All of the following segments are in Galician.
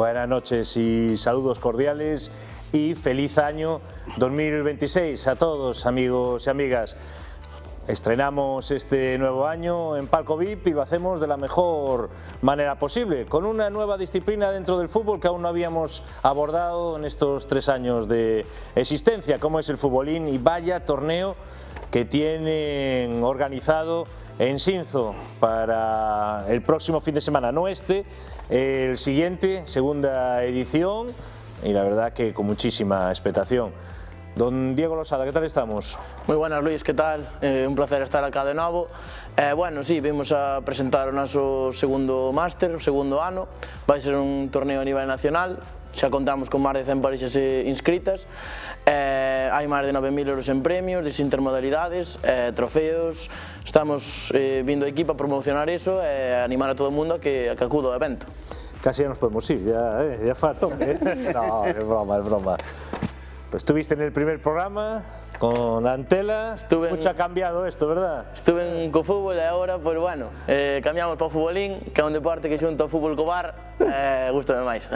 Buenas noches y saludos cordiales y feliz año 2026 a todos, amigos y amigas. Estrenamos este nuevo año en Palco VIP y lo hacemos de la mejor manera posible, con una nueva disciplina dentro del fútbol que aún no habíamos abordado en estos 3 años de existencia, como es el futbolín, y vaya torneo que tienen organizado en Xinzo para el próximo fin de semana, no este, el siguiente, segunda edición, y la verdad que con muchísima expectación. Don Diego Losada, ¿qué tal estamos? Moi buenas, Luis, que tal? Un placer estar acá de novo. Bueno, sí, vimos a presentar o noso segundo máster, o segundo ano. Vai ser un torneo a nivel nacional, xa contamos con máis de 100 parexas inscritas. Hai máis de 9.000 euros en premios, distintas modalidades, trofeos. Estamos vindo a equipa a promocionar iso e animar a todo o mundo a que acuda ao evento. Casi ya nos podemos ir, ya falta, No, es broma. Pues estuviste en el primer programa con Antela, mucho ha cambiado esto, ¿verdad? Estuve en co fútbol e agora, pues bueno, cambiamos para o futbolín, que é un deporte que xunta o fútbol co bar, gustame máis.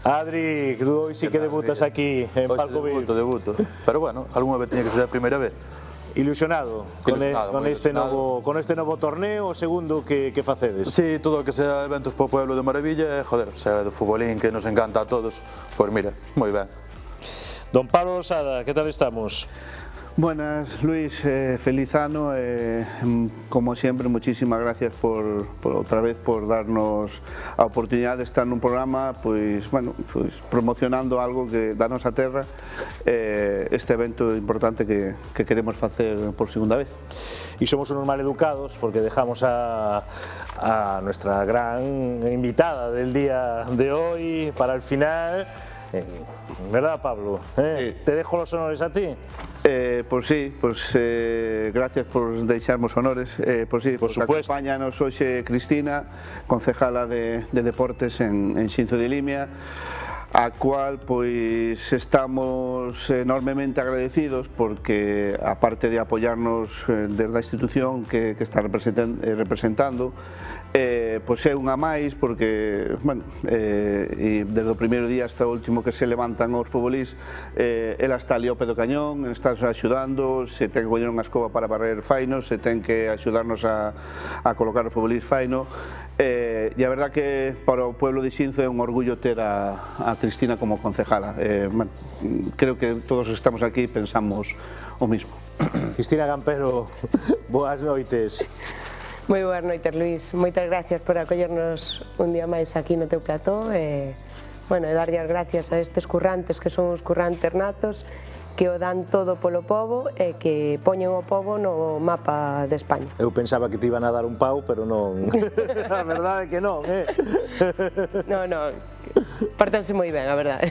Adri, tú hoy sí que debutas aquí en Palco VIP. Debuto, pero bueno, alguna vez tenía que ser la primera vez. Ilusionado con este nuevo torneo, o segundo que facedes? Sí, todo o que sea eventos para o pueblo de Maravilla, joder, sea do futbolín que nos encanta a todos, pues mira, moi ben. Don Pablo Losada, ¿qué tal estamos? Buenas, Luis, feliz año, como siempre muchísimas gracias por otra vez por darnos a oportunidad de estar nun programa promocionando algo que da nosa terra, este evento importante que queremos facer por segunda vez. Y somos unos maleducados porque dejamos a nuestra gran invitada del día de hoy para el final. ¿Verdad, Pablo? Sí. ¿Te dejo los honores a ti? Pues sí, gracias por deixarmos honores. Por supuesto. Acompáñanos hoxe Cristina, concejala de Deportes en Xinzo de Limia, a cual pois estamos enormemente agradecidos porque, aparte de apoyarnos desde a institución que está representando, pois é unha máis porque, e desde o primeiro día hasta o último que se levantan os futbolís, ela está ali ao pé do cañón, está axudando, se ten que coller unha escoba para barrer faino, se ten que axudarnos a colocar o futbolís faino, e a verdad que para o pueblo de Xinzo é un orgullo ter a Cristina como concejala. Creo que todos que estamos aquí pensamos o mismo. Cristina Gampero, boas noites. Moi boas noites, Luis. Moitas gracias por acollernos un día máis aquí no teu plató e darlle as gracias a estes currantes que son os currantes natos que o dan todo polo pobo e que poñen o pobo no mapa de España. Eu pensaba que te iban a dar un pau, pero non. A verdade é que non, Non, pártanse moi ben, a verdade.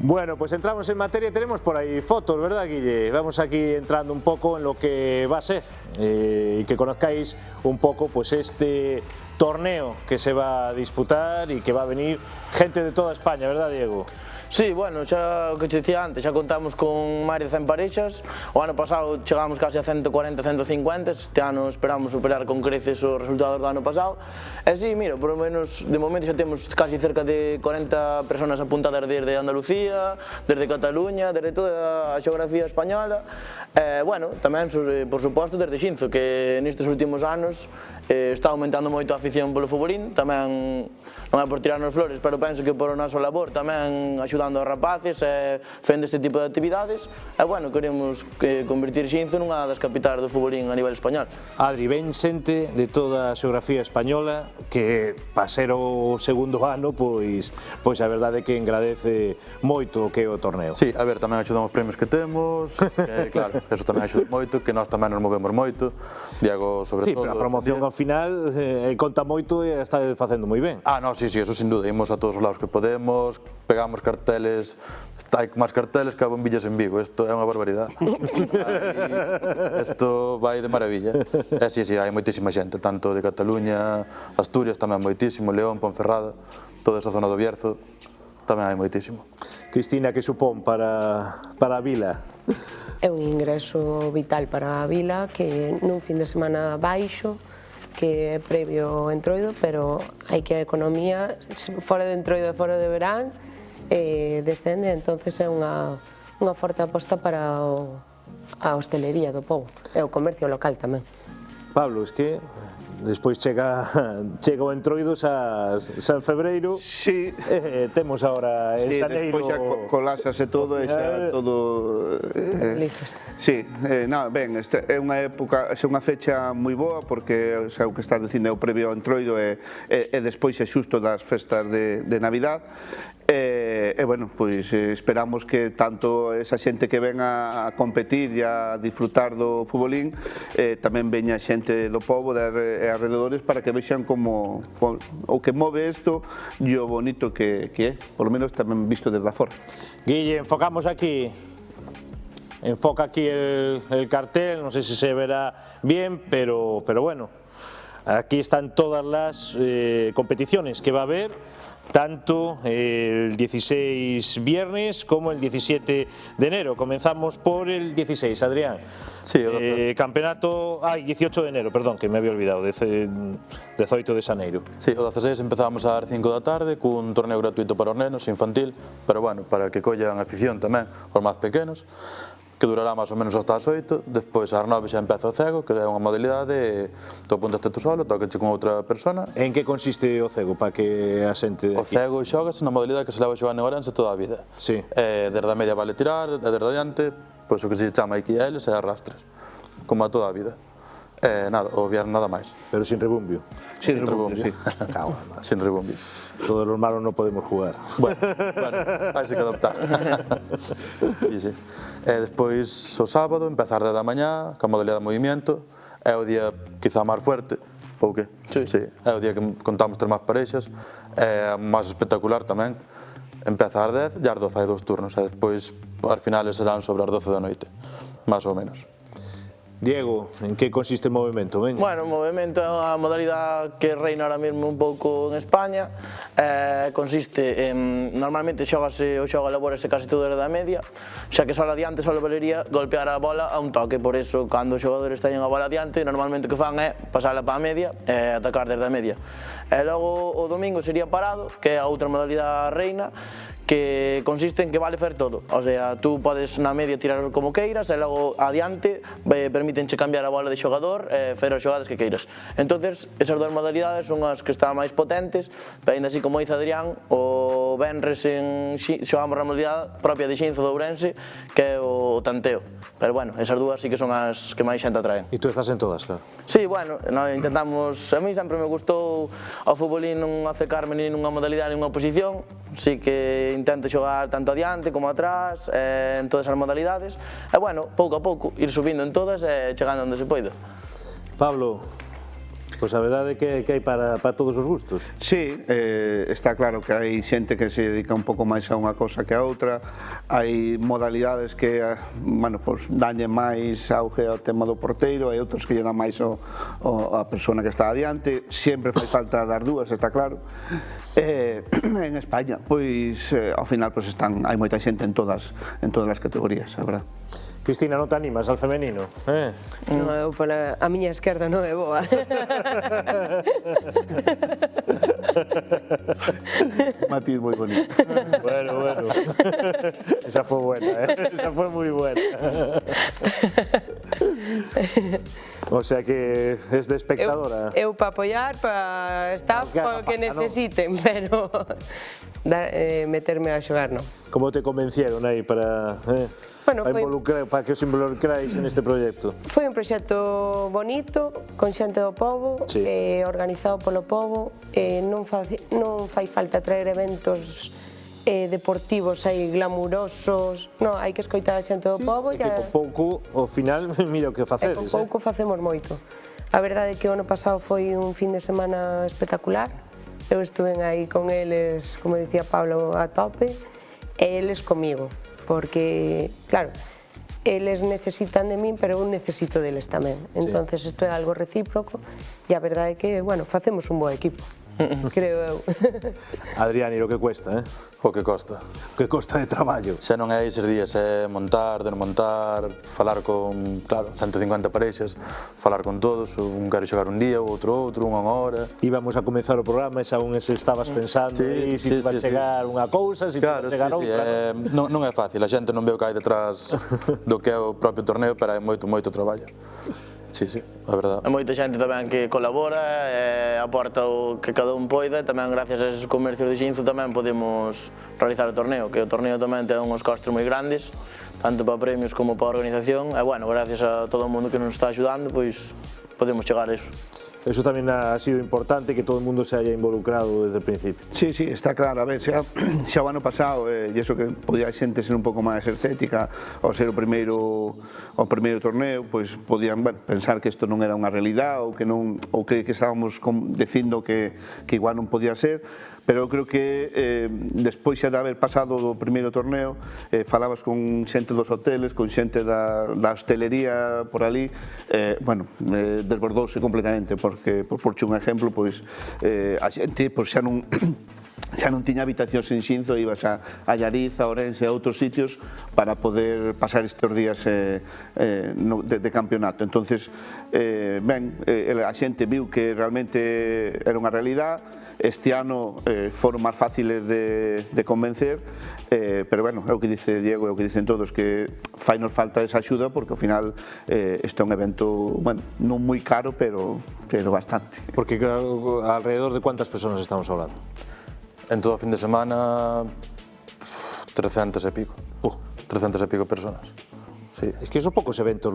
Bueno, pues entramos en materia, tenemos por ahí fotos, ¿verdad, Guille? Vamos aquí entrando un poco en lo que va a ser y que conozcáis un poco pues este torneo que se va a disputar y que va a venir gente de toda España, ¿verdad, Diego? Sí, bueno, xa o que che dicía antes, xa contamos con máis de 100 parexas. O ano pasado chegamos casi a 140, 150, este ano esperamos superar con creces os resultados do ano pasado. E sí, mira, por lo menos de momento xa temos casi cerca de 40 personas apuntadas desde Andalucía, desde Cataluña, desde toda a xeografía española. Bueno, tamén, por suposto, desde Xinzo, que nestes últimos anos está aumentando moito a afición polo futbolín, tamén non é por tirarnos flores, pero penso que por o noso labor tamén axudando aos rapaces e fendo este tipo de actividades, e bueno, queremos convertir Xinzo nunha das capitais do futbolín a nivel español. Adri, ven xente de toda a xeografía española que para ser o segundo ano, pois a verdade é que engradece moito o que é o torneo. Sí, a ver, tamén axudamos os premios que temos, claro, eso tamén axuda moito, que nós tamén nos movemos moito, Diego sobre todo. Sí, pero a promoción ao final conta moito e está facendo moi ben. Sí, eso sin duda, imos a todos os lados que podemos, pegamos carteles, hai máis carteles que a bombillas en Vigo, isto é unha barbaridade. Isto vai de maravilla. Sí, hai moitísima xente, tanto de Cataluña, Asturias tamén moitísimo, León, Ponferrada, toda esa zona do Bierzo, tamén hai moitísimo. Cristina, que supón para a vila? É un ingreso vital para a vila que nun fin de semana baixo que é previo ao entroido, pero hai que a economía, fora de entroido e fora de verán, descende, entonces é unha forte aposta para a hostelería do pobo e o comercio local tamén. Pablo, es que despois chega o entroido xa en febreiro. Sí. Temos agora en xaneiro. Despois xa colásase todo e xa todo... Listos. Sí, ben, é unha época, é unha fecha moi boa porque o que estás dicindo é o previo ao entroido e despois é xusto das festas de Navidad. E, bueno, pois esperamos que tanto esa xente que ven a competir e a disfrutar do futbolín tamén veña xente do pobo e arredores para que vexan como o que move isto e o bonito que é, polo menos tamén visto desde fora. Guille, enfocamos aquí. Enfoca aquí el cartel, no sé si se verá bien, pero bueno, aquí están todas las competiciones que va a haber, tanto el 16 viernes como el 17 de enero. Comenzamos por el 16, Adrián. Sí, campeonato, 18 de enero, perdón, que me había olvidado, 18 de xaneiro. Sí, o 16 empezamos a dar 5 da tarde cun torneo gratuito para os nenos, infantil, pero bueno, para que collan afición tamén os máis pequenos, que durará máis ou menos hasta as 8, despois ás 9 xa empeza o cego, que é unha modalidade, tú apuntaste tú solo, tocache con outra persona. En que consiste o cego, para que a xente... O cego xogase na modalidade que se leva xogando en Ourense toda a vida. Sí. Desde a media vale tirar, desde adiante, pois o que se chama aquí eles e arrastres, como a toda a vida. Nada, o viernes nada máis. Pero sin rebumbio. Sin rebumbio, sí. Sin rebumbio. Todos los malos no podemos jugar. Bueno, vais que adaptar. Sí. Despois, o sábado, empezar desde a mañá, ca modalidade de movimiento, é o día quizá máis fuerte, ou que? Sí. É o día que contamos ter máis pareixas, é máis espectacular tamén. Empeza ás 10 e ás 12 hai 2 turnos, e despois, as finales serán sobre as 12 da noite, máis ou menos. Diego, en que consiste o movimento? Veña. Bueno, o movimento é unha modalidade que reina ahora mesmo un pouco en España. Consiste en, normalmente xogase o xogo elabórase casi todo desde a media, xa que só adiante só valería golpear a bola a un toque, por eso cando os xogadores teñen a bola adiante, normalmente o que fan é pasala para a media e atacar desde a media. E logo o domingo sería parado, que é a outra modalidade reina, que consiste en que vale fer todo, o sea, tú podes na media tirar como queiras e logo adiante permítenche cambiar a bola de xogador e fer as xogadas que queiras. Entonces, esas dúas modalidades son as que están máis potentes, pero ainda así, como dice Adrián, o venres xogamos a modalidade propia de Xinzo de Ourense, que é o tanteo. Pero bueno, esas dúas sí que son as que máis xente atraen. E tú estás en todas, claro. Sí, bueno, intentamos, a mí sempre me gustou ao futbolín non acercarme nin nunha modalidade nin nunha posición, sí que intento xogar tanto adiante como atrás, en todas as modalidades, e bueno, pouco a pouco, ir subindo en todas e chegando onde se poida. Pablo, pois a verdade é que hai para todos os gustos. Sí, está claro que hai xente que se dedica un pouco máis a unha cosa que a outra, hai modalidades que, bueno, pues, danlle máis auge ao tema do porteiro, hai outros que lle dan máis a persona que está adiante, sempre fai falta dar dúas, está claro. En España, pois, ao final, pois, hai moita xente en todas as categorías, a verdade. Cristina, non te animas al femenino? No, eu pola a miña esquerda non é boa. Matiz moi bonito. Bueno. Esa foi buena, esa foi moi buena. O sea que es de espectadora. Eu para apoiar, para estar o que necesiten, pero meterme a xogar non. Como te convencieron aí para... para que os involucráis en este proxecto? Foi un proxecto bonito, con xente do pobo, organizado polo pobo, non fai falta traer eventos deportivos aí glamurosos, non, hai que escoitar a xente do pobo. E que con pouco, ao final, mira o que facedes. Con pouco facemos moito. A verdade é que o ano pasado foi un fin de semana espectacular, eu estuve aí con eles, como dicía Pablo, a tope, e eles comigo. Porque, claro, eles necesitan de min, pero eu necesito deles tamén. Entonces, isto é algo recíproco e a verdade é que, bueno, facemos un bo equipo. creo eu. Adrián, e o que cuesta, O que costa. O que costa de traballo. Xa non é eses días, é montar, desmontar, falar con, claro, 150 parexas, falar con todos, un quero xogar un día, o outro, unha hora. Íbamos a comezar o programa e xa un se estabas pensando aí se va a chegar unha cousa, se va a chegar outra. Non é fácil, a xente non ve o que hai detrás do que é o propio torneo, pero hai moito traballo. Sí, é verdade. Hai moita xente tamén que colabora e aporta o que cada un poida, e tamén gracias a esos comercios de Xinzo tamén podemos realizar o torneo, que o torneo tamén ten uns costes moi grandes, tanto para premios como para a organización, e bueno, gracias a todo o mundo que nos está axudando, pois podemos chegar a eso. Eso tamén ha sido importante, que todo o mundo se haya involucrado desde o principio. Sí, está claro. A ver, xa o ano pasado, e iso que podía a xente ser un pouco máis escéptica ao ser o primeiro torneo, pois podían pensar que isto non era unha realidade ou que estábamos dicindo que igual non podía ser. Pero eu creo que despois xa de haber pasado o primeiro torneo, falabas con xente dos hoteles, con xente da hostelería por ali, desbordouse completamente, porque, por porche un exemplo, pois a xente xa non tiña habitacións en Xinzo, ibas a Allariz, a Ourense, a outros sitios para poder pasar estes días de campeonato. Entonces, a xente viu que realmente era unha realidade. Este ano foron máis fáciles de convencer, pero bueno, é o que dice Diego, é o que dicen todos, que fainos falta esa axuda, porque ao final este é un evento, bueno, non moi caro, pero bastante. Porque alrededor de cuántas personas estamos hablando? En todo o fin de semana, 300 e pico. 300 e pico personas. Sí. Es que son pocos eventos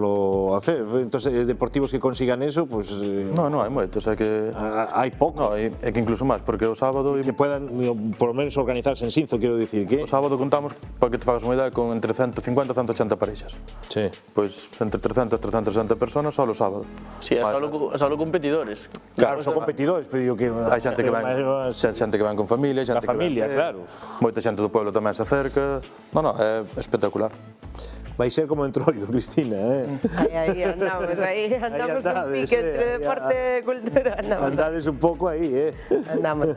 eventos deportivos que consigan eso, pues... No, hai moitos, é que... Hai pocos. No, é que incluso máis, porque o sábado... Que puedan, por lo menos, organizarse en Xinzo, quero dicir que... O sábado contamos, para que te fagas unha idea, con entre 150 e 180 parexas. Sí. Pois entre 300 e 360 personas só o sábado. Sí, é só competidores. Claro, son competidores, pero digo que... Hai xente que van con familia, xente que familia, claro. Moita xente do pueblo tamén se acerca. Non, é espectacular. Vai ser como Entroido, Cristina, Aí andamos un pique entre deporte e cultura. Andades un pouco aí, Andamos.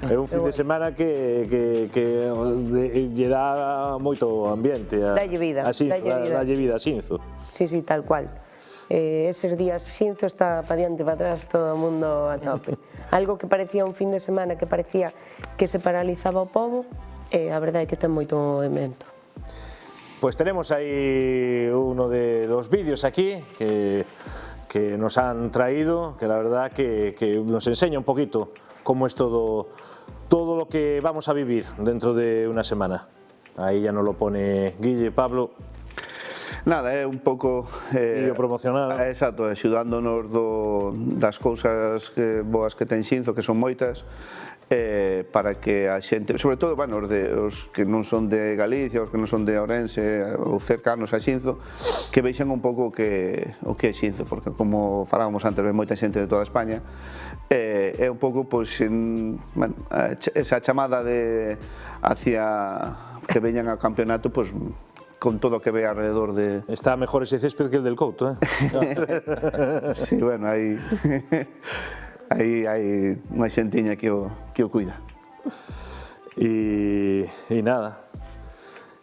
É un fin de semana que lle dá moito ambiente dalle vida a Xinzo. Sí, tal cual. Eses días Xinzo está para diante e para atrás, todo o mundo a tope. Algo que parecía un fin de semana que parecía que se paralizaba o pobo, a verdade é que ten moito movimento. Pues tenemos ahí uno de los vídeos aquí que nos han traído, que la verdad que nos enseña un poquito cómo es todo lo que vamos a vivir dentro de una semana. Ahí ya nos lo pone Guille, Pablo. Nada, é un pouco... vídeo promocional. Exacto, axudándonos das cousas boas que ten Xinzo, que son moitas, para que a xente, sobre todo, os que non son de Galicia, os que non son de Ourense ou cercanos a Xinzo, que vexan un pouco o que é Xinzo, porque como falábamos antes, ven moita xente de toda España, é un pouco, esa chamada hacia que veñan ao campeonato, con todo o que ve alrededor de... Está mejor ese césped que el del Couto, Sí, bueno, aí hai unha xentiña que o cuida. Y nada,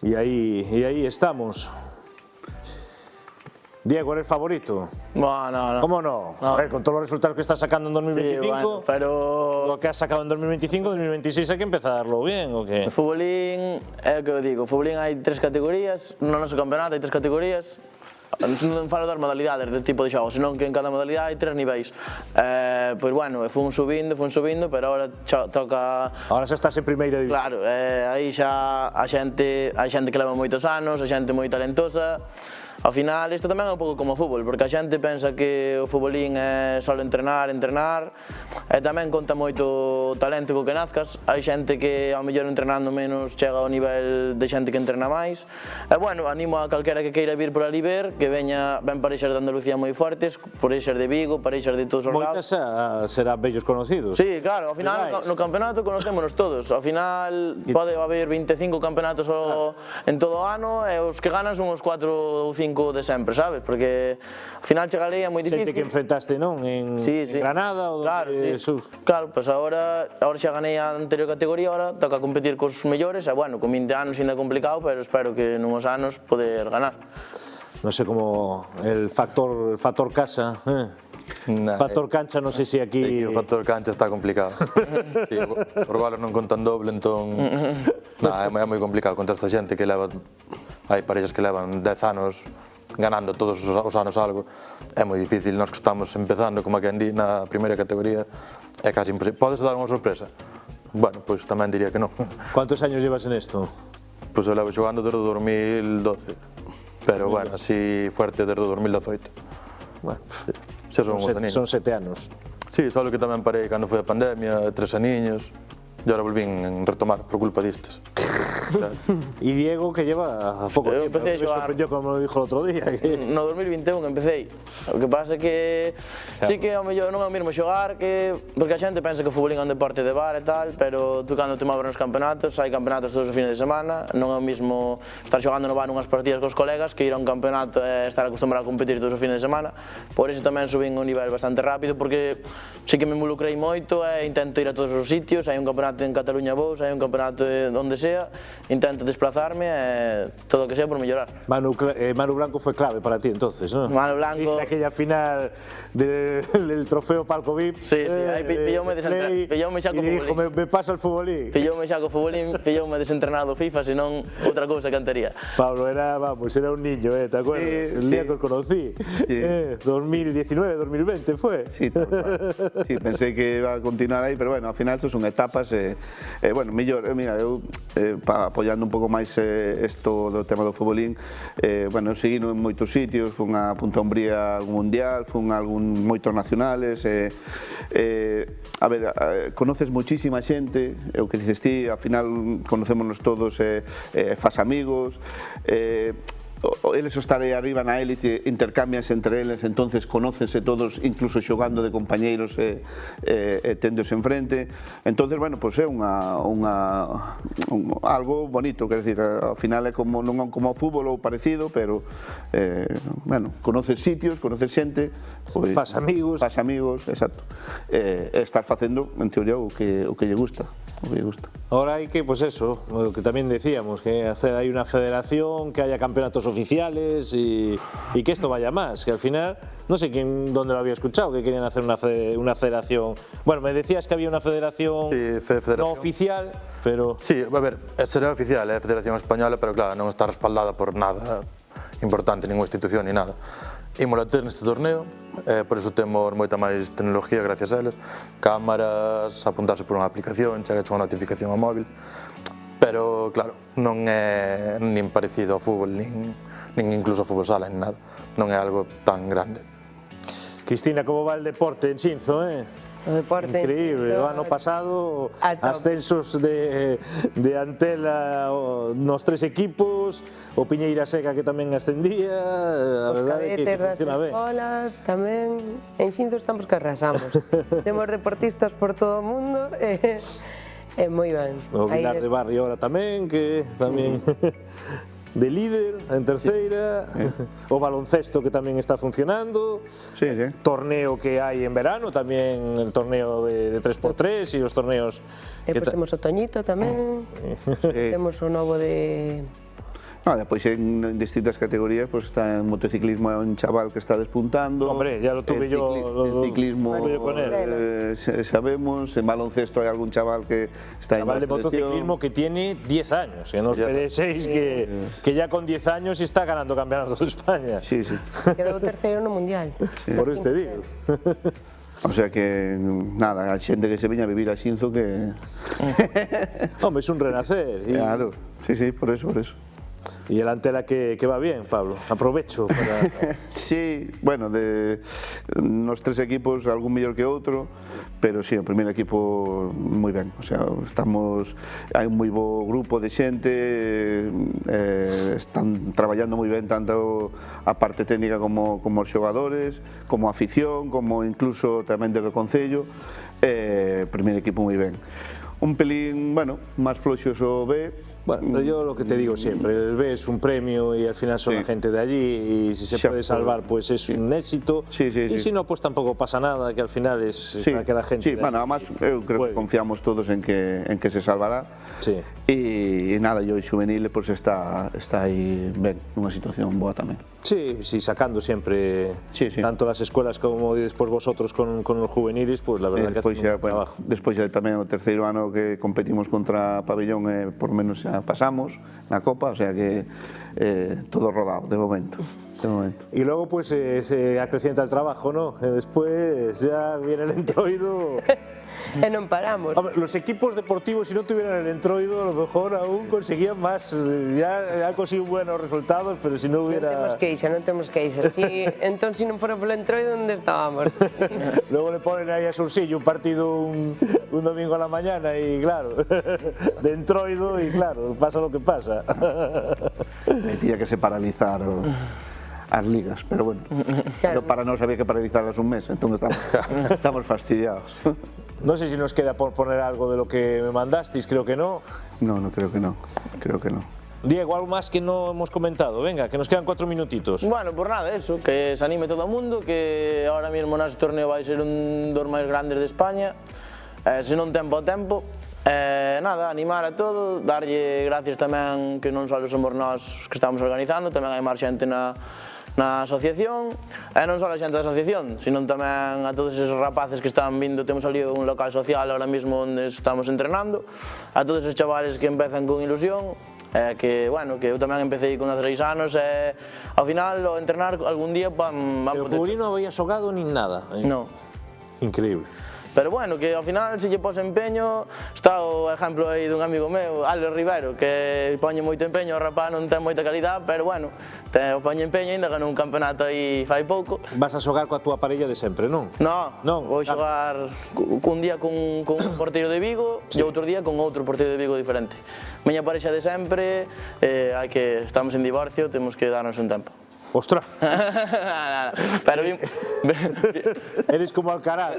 y ahí estamos. Diego, ¿eres favorito? No. ¿Cómo no? A ver, con todos los resultados que estás sacando en 2025, sí, bueno, pero... lo que has sacado en 2025, 2026 hay que empezarlo bien, ¿o qué? O futbolín, é o que eu digo, o futbolín hai 3 categorías, no noso campeonato hai 3 categorías, non falo das modalidades del tipo de xogo, senón que en cada modalidade hai 3 niveis. Pois bueno, fomos subindo, pero agora toca... Ahora xa estás en primeira división. Claro, aí xa hai xente que leva moitos anos, a xente moi talentosa. Ao final, isto tamén é un pouco como o fútbol, porque a xente pensa que o futbolín é só entrenar, e tamén conta moito o talento co que nazcas. Hai xente que ao mellor entrenando menos chega ao nivel de xente que entrena máis. E bueno, animo a calquera que queira vir por ali ver, que ven pareixas de Andalucía moi fortes, pareixas de Vigo, pareixas de todos os lados. Moitas serán vellos conocidos. Sí, claro, ao final no campeonato conocémonos todos. Ao final pode haber 25 campeonatos en todo o ano, e os que ganan son os 4 ou 5 co de sempre, sabes? Porque ao final chegar ali é moi difícil. Xente que enfrentaste, non? En Granada ou donde... Claro, pois agora xa ganei a anterior categoría, ahora toca competir cos mellores, e bueno, con 20 anos ainda é complicado, pero espero que nuns anos poder ganar. Non sei como el factor casa, factor cancha, non sei se aquí... O factor cancha está complicado. Os goles non contan doble, entón... É moi complicado contra esta xente que leva... Hai parellas que levan 10 anos ganando todos os anos algo. É moi difícil, nós que estamos empezando, como a quen di, na primeira categoría, é casi imposible. Podes dar unha sorpresa? Bueno, pois tamén diría que non. Cuántos años llevas en esto? Pois eu levo xogando desde 2012. Pero bueno, así fuerte desde 2018. Bueno, son 7 anos. Sí, só que tamén parei cando foi a pandemia, 3 aniños, e agora volvín a retomar por culpa distes. Claro. Y Diego, que lleva pouco tempo, me sorprendió como me dijo el otro día. No 2021 empecé. O que pasa é que sí que ao mellor non é o mesmo xogar, porque a xente pensa que o futbolín é un deporte de bar e tal, pero tú cando te moves nos campeonatos, hai campeonatos todos os fines de semana, non é o mesmo estar xogando no bar unhas partidas cos colegas que ir a un campeonato e estar acostumbrado a competir todos os fines de semana. Por iso tamén subín un nivel bastante rápido, porque sí que me involucrei moito e intento ir a todos os sitios, hai un campeonato en Cataluña vou, hai un campeonato onde sea, intento desplazarme e todo o que sea por mellorar. Manu Blanco fue clave para ti entonces, ¿no? Manu Blanco... Viste aquella final del trofeo Palco VIP. Sí, aí pilloume xa co futbolín. Y dijo, me pasa el futbolín. Pilloume xa co futbolín, pilloume desentrenado FIFA, senón outra cousa cantaría. Pablo, era un niño, ¿te acuerdas? El día que os conocí. 2019, 2020 fue. Sí, pensé que iba a continuar aí, pero bueno, ao final son etapas bueno, mellor, mira, eu apoiando un pouco máis isto do tema do futbolín, bueno, eu segui en moitos sitios, fun a Punta Umbría algún mundial, fun a moitos nacionales, a ver, conoces muchísima xente, é o que dices ti, ao final conocémonos todos, fas amigos, eles estar aí arriba na élite, intercambianse entre eles, entonces conócense todos, incluso xogando de compañeiros téndose enfrente. Entonces, bueno, pois é algo bonito, quer dizer, ao final é como non como o fútbol ou parecido, pero bueno, conoces sitios, conoces xente, fas amigos, exacto. Estar facendo, en teoría, o que lle gusta. Ahora hay que, pues eso, lo que también decíamos, que hay una federación, que haya campeonatos oficiales y que esto vaya más, que al final, no sé dónde lo había escuchado, que querían hacer una federación. Bueno, me decías que había una federación, no oficial, pero... Sí, a ver, será oficial, Federación Española, pero claro, non está respaldada por nada importante, ninguna institución ni nada. Ímola ter neste torneo, por iso temos moita máis tecnología gracias a eles, cámaras, apuntarse por unha aplicación, chegache unha notificación ao móvil, pero claro, non é nin parecido ao fútbol, nin incluso ao fútbol sala, nin nada, non é algo tan grande. Cristina, como va el deporte en Xinzo, O deporte increíble, o ano pasado ascensos de Antela nos 3 equipos, o Piñeira Seca que tamén ascendía, a verdade é que funciona ben. Os cadetes das escolas tamén, en Xinzo estamos que arrasamos. Temos deportistas por todo o mundo e moi ben. O Vilar de Barrio ahora tamén, que tamén... de líder en terceira, o baloncesto que tamén está funcionando, torneo que hai en verano, tamén el torneo de 3x3 e os torneos... E depois temos o Toñito tamén, temos o novo de... Depois en distintas categorías está en motociclismo, é un chaval que está despuntando. Hombre, ya lo tuve yo. En ciclismo sabemos, en baloncesto hai algún chaval que está en chaval de motociclismo que tiene 10 años, que no os penséis que ya con 10 años está ganando campeonatos de España. Sí. Quedou terceiro no mundial. Por eso te digo. O sea que, nada, a xente que se veña a vivir a Xinzo que... Hombre, es un renacer. Claro, sí, por eso. Y el Antela que va bien, Pablo, aprovecho para... Sí, bueno, nos 3 equipos algún mellor que outro, pero sí, o primeiro equipo moi ben, o sea, hai un moi bo grupo de xente, están traballando moi ben tanto a parte técnica como os xogadores, como a afición, como incluso tamén desde o Concello, primeiro equipo moi ben. un pelín, bueno, más floxos o B. Bueno, yo lo que te digo siempre, el B es un premio y al final son la gente de allí y si se puede salvar pues es un éxito y si no pues tampoco pasa nada, que al final es para que la gente... Sí, bueno, además eu creo que confiamos todos en que se salvará e nada, yo juvenil pues está aí ben, nunha situación boa tamén. Sí, sacando siempre tanto las escuelas como después vosotros con los juveniles, pues la verdad que hacen un trabajo. Despois tamén o terceiro ano que competimos contra Pabellón por menos xa pasamos na Copa, o sea que todo rodado de momento. Y luego pues se acrecienta el trabajo, ¿no? Después ya viene el entroido. E non paramos. Hombre, los equipos deportivos, si no tuvieran el entroido, a lo mejor aún conseguían más. Ya han conseguido buenos resultados, pero si no hubiera... Non temos queixas. Entón, se non fora polo entroido, onde estábamos? Luego le ponen ahí a Sursillo un partido un domingo a la mañana y claro, de entroido y claro, pasa lo que pasa. Tenía que se paralizar as ligas, pero bueno, pero para nós había que paralizarlas un mes, entón estamos fastidiados. No sé si nos queda por poner algo de lo que me mandasteis, creo que no. No, creo que no. Diego, algo más que no hemos comentado, venga, que nos quedan 4 minutitos. Bueno, por nada, eso, que se anime todo o mundo, que ahora mismo neste torneo vai ser un dos máis grandes de España, se non tempo a tempo. Nada, animar a todo, darlle gracias tamén que non só somos nós os que estamos organizando, tamén hai máis xente na asociación, e non só a xente da asociación, sino tamén a todos esos rapaces que están vindo, temos ali un local social ahora mismo onde estamos entrenando, a todos esos chavales que empezan con ilusión, que, bueno, que eu tamén empecé con 13 anos e ao final o entrenar algún día van poder... El juvenil non había xogado nin nada. Non. Increíble. Pero bueno, que ao final se lle pos empeño, está o exemplo aí dun amigo meu, Alex Rivero, que poñe moito empeño, o rapaz non ten moita calidad, pero bueno, poñe empeño, ainda ganou un campeonato aí fai pouco. Vas a xogar coa túa parella de sempre, non? Non, vou xogar un día con un porteiro de Vigo e outro día con outro porteiro de Vigo diferente. Miña parexa de sempre, estamos en divorcio, temos que darnos un tempo. Ostras. Pero eres como Alcaraz.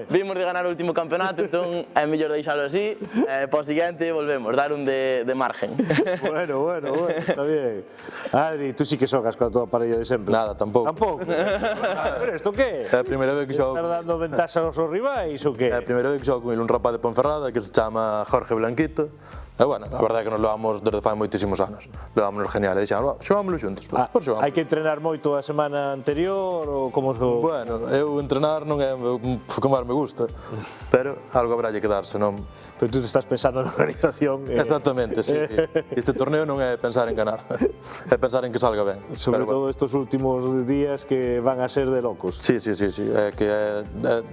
Vimos de ganar o último campeonato, entón é mellor deixalo así, para o siguiente volvemos, dar un de margen. Bueno, está bien. Adri, tú sí que xogas coa tua parella de sempre. Nada, tampouco. Tampouco? Pero isto que? É a primeira vez que xogo... Estás dando ventaxa aos rivais ou que? É a primeira vez que xogo con un rapaz de Ponferrada que se chama Jorge Blanquito. E bueno, a verdade é que nos levamos desde fai moitísimos anos. Levámonos genial e dixamos, xogámoslo xuntos. Hai que entrenar moito a semana anterior ou como... Bueno, eu entrenar non é o que máis me gusta, pero algo habralle que dar, senón... Pero tú te estás pensando na organización. Exactamente, sí. Este torneo non é pensar en ganar, é pensar en que salga ben. Sobre todo estes últimos días que van a ser de locos. Sí, é que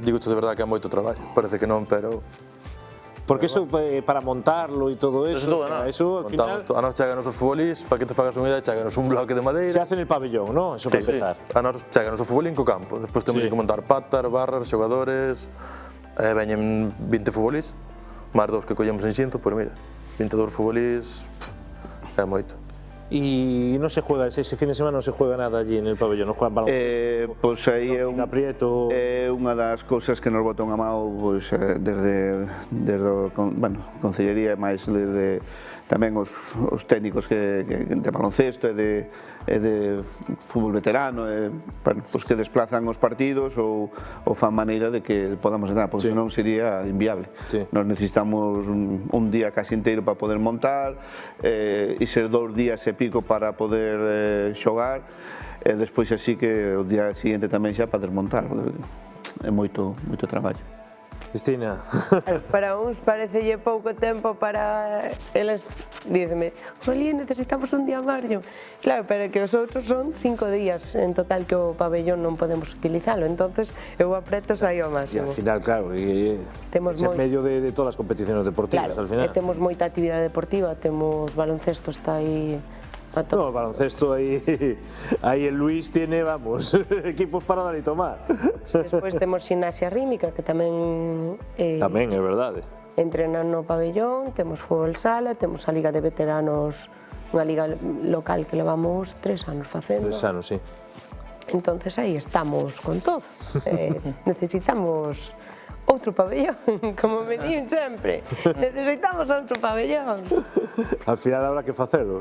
digo-te de verdade que é moito traballo, parece que non, pero... Porque eso para montarlo e todo eso, eso al final... A nos cheganos os futbolís, para que te fagas unha idea, cheganos un bloque de madeira... Se hace en el pabellón, ¿no? Eso para empezar. A nos cheganos o futbolín co campo, despois temos que montar patar, barras, xogadores... Veñen 20 futbolís, máis dous que collemos en Xinto, pero mira, 22 futbolís... É moito. Y no se juega, ese fin de semana no se juega nada allí en el pabellón, no juegan baloncesto. Pois aí é unha das cousas que nos botou a mão pois, desde Concellería e máis desde tamén os técnicos de baloncesto e de fútbol veterano, pois que desplazan os partidos ou fan maneira de que podamos entrar, porque senón sería inviable. Nos necesitamos un día casi inteiro para poder montar e ser 2 días e pico para poder xogar e despois así que o día seguinte tamén xa para desmontar, é moito traballo. Cristina. Para uns parecelle pouco tempo, para eles dícenme, Jolín, necesitamos un día máis. Claro, pero que os outros son 5 días en total que o pabellón non podemos utilizalo, entonces eu apreto aí ao máximo. E al final, claro, é en medio de todas as competicións deportivas, al final. Temos moita actividade deportiva, temos baloncesto, está aí... No, el baloncesto ahí el Luis tiene, vamos, equipos para dar y tomar. Despois temos gimnasia rítmica, que tamén... Tamén, é verdade. Entrenan no pabellón, temos fútbol sala, temos a Liga de Veteranos, unha liga local que levamos 3 anos facendo. 3 anos, sí. Entonces aí estamos con todo. Necesitamos outro pabellón, como me din sempre, necesitamos outro pabellón. Al final habrá que facelo,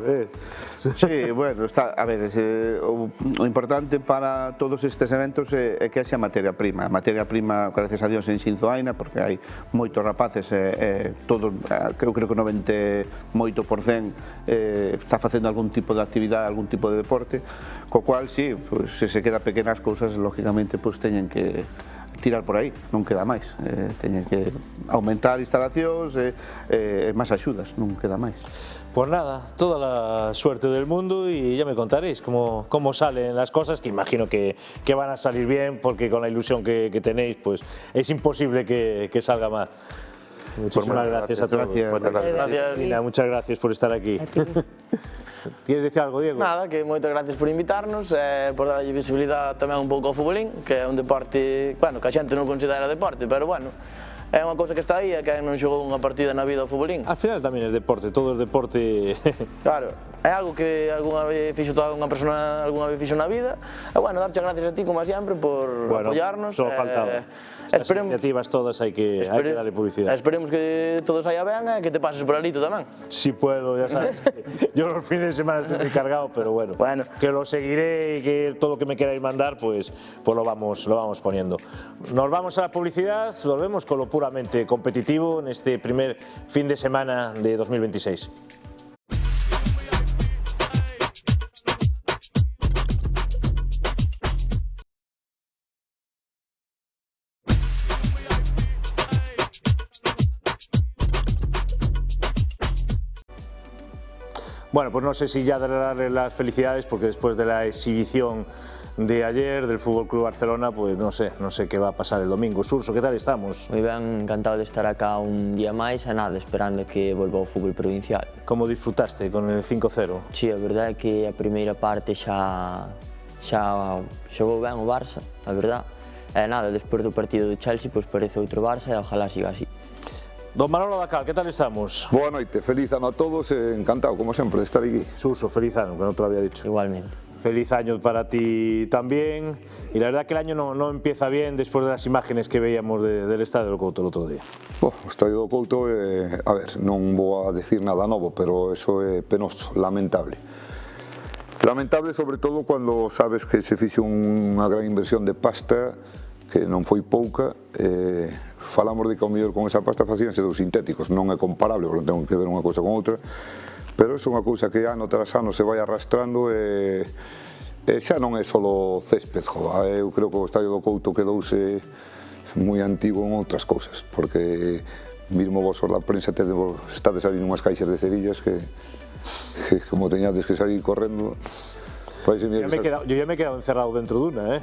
Sí, bueno, a ver, o importante para todos estes eventos é que haxa materia prima. A materia prima, gracias a Dios, en Xinzoaina, porque hai moitos rapaces, todos, eu creo que 98% está facendo algún tipo de actividade, algún tipo de deporte, co cual, sí, se se queda pequenas cousas, lógicamente, teñen que tirar por aí, non queda máis, teñen que aumentar instalacións e máis axudas, non queda máis. Pues nada, toda la suerte del mundo y ya me contaréis cómo salen las cosas, que imagino que van a salir bien, porque con la ilusión que tenéis, pues es imposible que salga mal. Muchísimas gracias a todos. Gracias. Nina, muchas gracias por estar aquí. ¿Quieres decir algo, Diego? Nada, que moitas gracias por invitarnos, por darlle visibilidade tamén un pouco ao futbolín, que é un deporte, bueno, que a xente non considera deporte, pero bueno, é unha cousa que está aí, é que non xogou unha partida na vida ao futbolín. Al final tamén é deporte, todo é deporte. Claro, é algo que algunha vez fixo toda unha persona, algunha vez fixo na vida, e bueno, darche gracias a ti, como sempre, por apoyarnos. Só faltaba. Estas iniciativas todas hai que darle publicidade. Esperemos que todo saia ben e que te pases por ali tú tamén. Si puedo, ya sabes. Yo los fines de semana estoy muy cargado, pero bueno, que lo seguiré y que todo lo que me queráis mandar, pues lo vamos poniendo. Nos vamos a la publicidad, volvemos con lo puramente competitivo en este primer fin de semana de 2026. Bueno, pues no sé si ya darle las felicidades, porque después de la exhibición de ayer del Fútbol Club Barcelona, pues no sé qué va a pasar el domingo. Surso, ¿qué tal estamos? Moi ben, encantado de estar acá un día máis e nada, esperando que volva ao fútbol provincial. Como disfrutaste con el 5-0? Si, a verdade é que a primeira parte xa xogou ben o Barça, a verdade. E nada, despois do partido do Chelsea, pois parece outro Barça e ojalá siga así. Don Manolo Dacal, ¿qué tal estamos? Boa noite, feliz ano a todos e encantado, como sempre, de estar aquí. Surso, feliz año, que no te lo había dicho. Igualmente. Feliz año para ti también. Y la verdad que el año no empieza bien después de las imágenes que veíamos del Estadio do Couto el otro día. O Estadio do Couto, a ver, non vou a decir nada novo, pero eso é penoso, lamentable. Lamentable sobre todo cuando sabes que se fixo unha gran inversión de pasta, que non foi pouca, falamos de que ao mellor con esa pasta facíanse dos sintéticos, non é comparable, porque non ten que ver unha cousa con outra, pero é unha cousa que ano tras ano se vai arrastrando e xa non é só césped, eu creo que o Estadio do Couto quedouse moi antigo en outras cousas, porque mesmo vos da prensa estades ali nunhas caixas de cerillas que como teñades que salir correndo. Yo ya me he quedado encerrado dentro de una,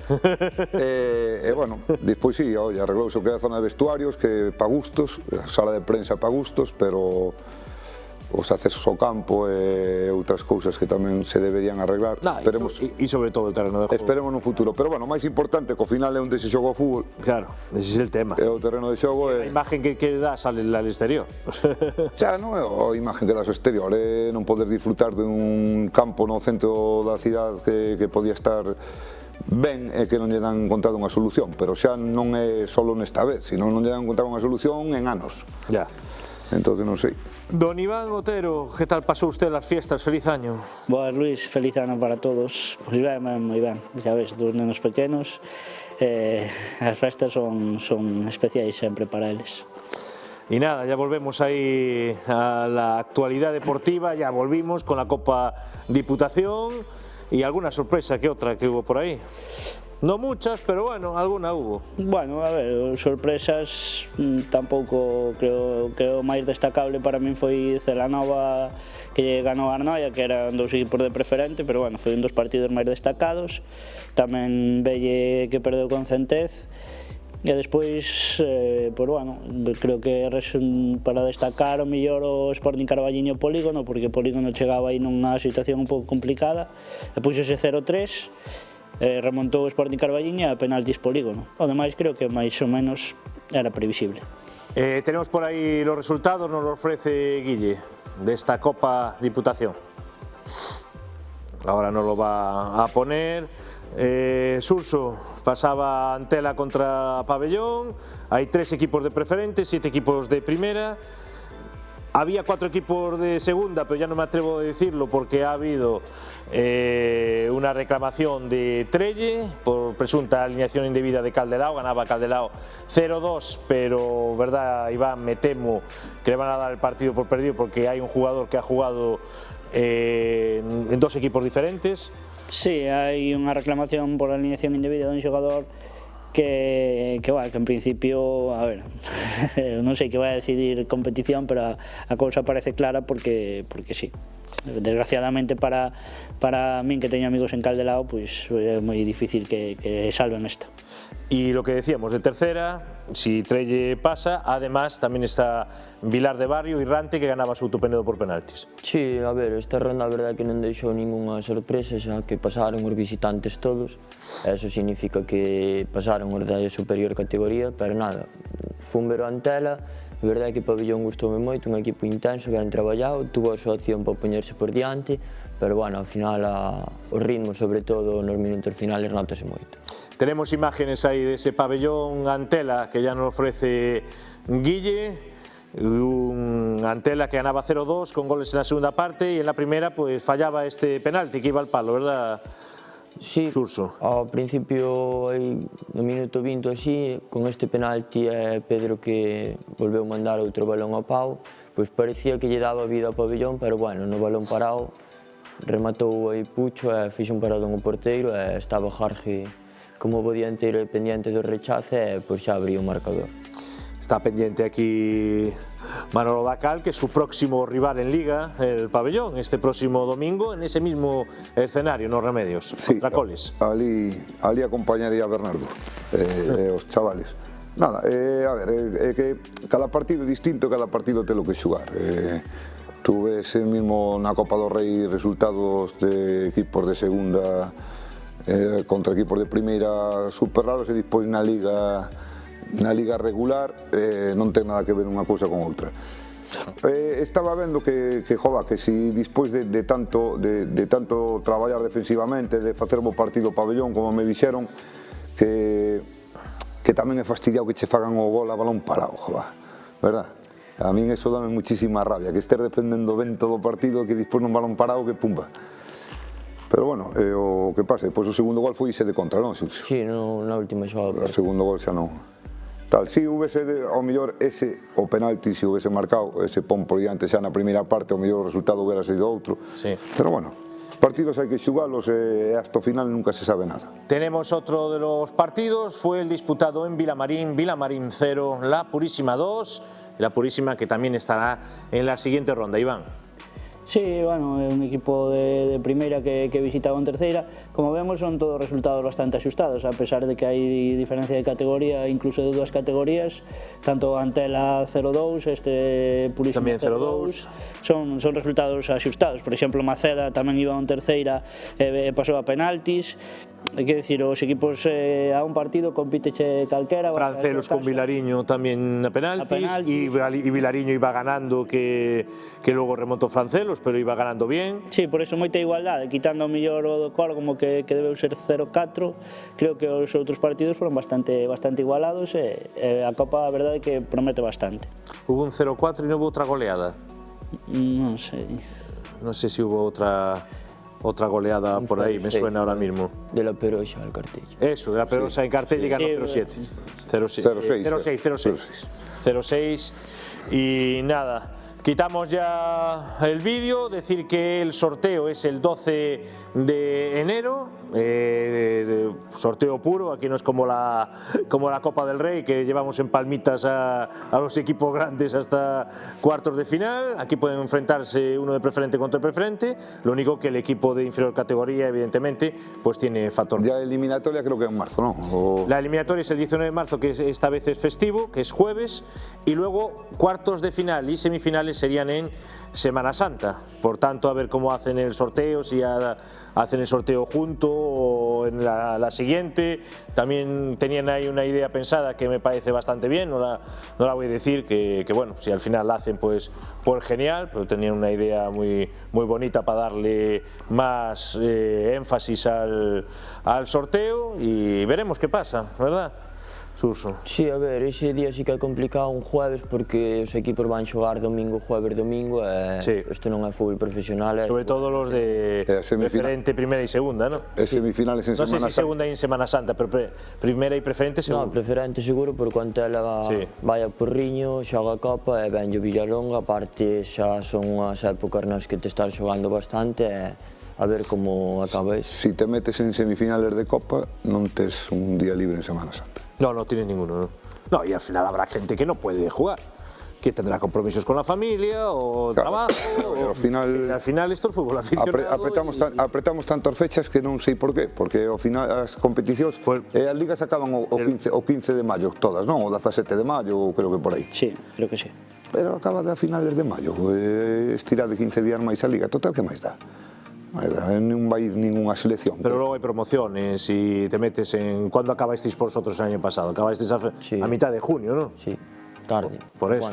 bueno, despois sí, arreglouse o que é a zona de vestuarios, que pa gustos, a sala de prensa pa gustos, pero os accesos ao campo e outras cousas que tamén se deberían arreglar. E sobre todo o terreno de xogo. Esperemos no futuro, pero bueno, o máis importante, que ao final é onde se xoga o fútbol. Claro, ese é o tema. É o terreno de xogo. A imagen que dá sale al exterior. Xa, non é a imagen que dá ao exterior, é non poder disfrutar dun campo no centro da cidade que podía estar ben e que non lle dan encontrado unha solución, pero xa non é só nesta vez, sino non lle dan encontrado unha solución en anos. Ya. Entonces non sei. Don Iván Otero, ¿qué tal pasó usted las fiestas? Feliz año. Boas, Luis, feliz ano para todos. Pois ben, moi ben, xa ves, dos nenos pequenos, as festas son especiais sempre para eles. Y nada, ya volvemos ahí a la actualidad deportiva, ya volvimos con la Copa Diputación y alguna sorpresa que otra que hubo por ahí. No muchas, pero bueno, alguna hubo. Bueno, a ver, sorpresas tampouco creo que o máis destacable para min foi Celanova, que ganou a Arnoia, que eran dos equipos de preferente, pero bueno, foi un dos partidos máis destacados. Tamén Velle, que perdeu con Centez. E despois, pues bueno, creo que para destacar o mellor o Sporting Carballiño Polígono, porque Polígono chegaba aí nunha situación un pouco complicada, e puxose 0-3, remontou o Sporting Carballiño a penaltis Polígono. O demais creo que máis ou menos era previsible. Tenemos por aí los resultados, nos lo ofrece Guille, de esta Copa Diputación. Ahora nos lo va a poner. Surso pasaba Antela contra Pabellón, hay 3 equipos de preferente, 7 equipos de primera. Había 4 equipos de segunda, pero ya no me atrevo a decirlo porque ha habido una reclamación de Trelle por presunta alineación indebida de Caldelao. Ganaba Caldelao 0-2, pero verdad, Iván, me temo que le van a dar el partido por perdido porque hay un jugador que ha jugado en 2 equipos diferentes. Sí, hai unha reclamación por alineación indebida dun xogador que en principio, a ver, non sei que vai a decidir competición, pero a cousa parece clara porque sí. Desgraciadamente para min, que teño amigos en Caldelao, pois é moi difícil que salven isto. Y lo que decíamos de tercera, si Trelle pasa, además tamén está Vilar de Barrio y Rante, que ganaba Souto Penedo por penaltis. Sí, a ver, esta ronda a verdade que non deixou ningunha sorpresa, xa que pasaron os visitantes todos. Eso significa que pasaron os da superior categoría, pero nada, fun ver o Antela. A verdade que o Pabellón gustoume moito, un equipo intenso, ben traballado, tuvo a súa opción para poñerse por diante, pero bueno, ao final o ritmo, sobre todo nos minutos finales, notase moito. Tenemos imágenes ahí de ese Pabellón Antela que ya nos ofrece Guille, un Antela que ganaba 0-2 con goles en la segunda parte y en la primera pues fallaba este penalti que iba al palo, ¿verdad? Sí, Surso. Ao principio, no minuto 20 así, con este penalti Pedro que volveu mandar outro balón ao pau, pois parecía que lle daba vida ao Pabellón, pero bueno, no balón parado rematou aí Pucho e fixe un paradón ao porteiro e estaba Jorge como bo dianteiro e pendiente do rechace e pois xa abriu o marcador. Está pendiente aquí Manolo Dacal, que es su próximo rival en Liga, el Pabellón, este próximo domingo, en ese mismo escenario, no Remedios, sí, contra Coles. Ali acompañaría a Bernardo, os chavales. Nada, a ver, é que cada partido é distinto, cada partido ten lo que xugar. Tú ves mismo na Copa do Rei resultados de equipos de segunda contra equipos de primeira super raros e despois na Liga regular non ten nada que ver unha cousa con outra. Estaba vendo que si despois de tanto traballar defensivamente, de facer bo partido o Pabellón, como me dixeron, que tamén é fastidiado que che fagan o gol a balón parado, verdad? A min eso dame muchísima rabia, que estés defendendo ben todo o partido, que despois non balón parado, que pumba. Pero bueno, o que pasa, depois o segundo gol foi ese de contra, non? Sí, na última xogada. O segundo gol xa non. Tal, si houvese ao mellor o penalti, se houvese marcado ese pon por diante xa na primeira parte, o mellor resultado houbera sido outro. Sí. Pero bueno, os partidos hai que xugalos e hasta o final nunca se sabe nada. Tenemos otro de los partidos, fue el disputado en Vilamarín, Vilamarín 0, La Purísima 2, La Purísima que también estará en la siguiente ronda. Iván. Sí, bueno, é un equipo de primeira que visitaba en terceira. Como vemos, son todos resultados bastante axustados, a pesar de que hai diferencia de categoría, incluso de 2 categorías, tanto Antela 0-2, este Purísima 0-2, son resultados axustados. Por exemplo, Maceda tamén iba en terceira e pasou a penaltis. Hai que decir, os equipos a un partido compíteche calquera. Francelos con Vilariño tamén a penaltis, e Vilariño iba ganando, que logo remontó Francelos, pero iba ganando bien. Sí, por eso moita igualdade, quitando o mellor o do Coro, como que debeu ser 0-4, creo que os outros partidos foron bastante igualados e a Copa, a verdade, que promete bastante. Hubo un 0-4 e non hubo outra goleada? Non sei. Non sei se hubo outra goleada por ahí, me suena ahora mismo. De la Peroxa al Cartella. Eso, de la Peroxa en Cartella y ganó 0-7. 0-6. Y nada, quitamos ya el vídeo, decir que el sorteo es el 12 de enero, sorteo puro, aquí no es como la Copa del Rey, que llevamos en palmitas a los equipos grandes hasta cuartos de final. Aquí pueden enfrentarse uno de preferente contra preferente, lo único que el equipo de inferior categoría, evidentemente, pues tiene factor. Ya eliminatoria creo que en marzo, ¿no? La eliminatoria es el 19 de marzo, que esta vez es festivo, que es jueves, y luego cuartos de final y semifinales semifinales serían en Semana Santa. Por tanto, a ver cómo hacen el sorteo, si hacen el sorteo junto o en la siguiente. También tenían ahí una idea pensada que me parece bastante bien, no la voy a decir, que bueno, si al final la hacen pues genial, pero tenían una idea muy bonita para darle más énfasis al sorteo y veremos qué pasa, ¿verdad? Suso. Sí, a ver, ese día sí que é complicado un jueves porque os equipos van xogar domingo, jueves, domingo e isto non é fútbol profesional. Sobre todo los de preferente, primera y segunda, ¿no? Semifinales en Semana Santa. No sé si segunda y en Semana Santa, pero primera y preferente seguro. No, preferente seguro porque o Antela vai a Porriño, xoga a Copa e venlle o Villalonga, aparte xa son unhas épocas nas que te estás xogando bastante e a ver como acaba iso. Si te metes en semifinales de Copa non tes un día libre en Semana Santa. No, no tiene ninguno, ¿no? No, y al final habrá gente que no puede jugar, que tendrá compromisos con la familia o trabajo. Al final esto es fútbol aficionado. Apretamos tantas fechas que non sei por qué, porque ao final as competicións, as ligas acaban o 15 de maio todas, non? O 17 de maio, creo que por aí. Sí, creo que sí. Pero acaba a finales de maio, estirar de 15 días máis a liga, total, que máis dá? Non vai ir ninguna selección. Pero luego hay promociones y te metes en... ¿Cuándo acabasteis vosotros el año pasado? Acabasteis a mitad de junio, ¿no? Sí, tarde. Por eso.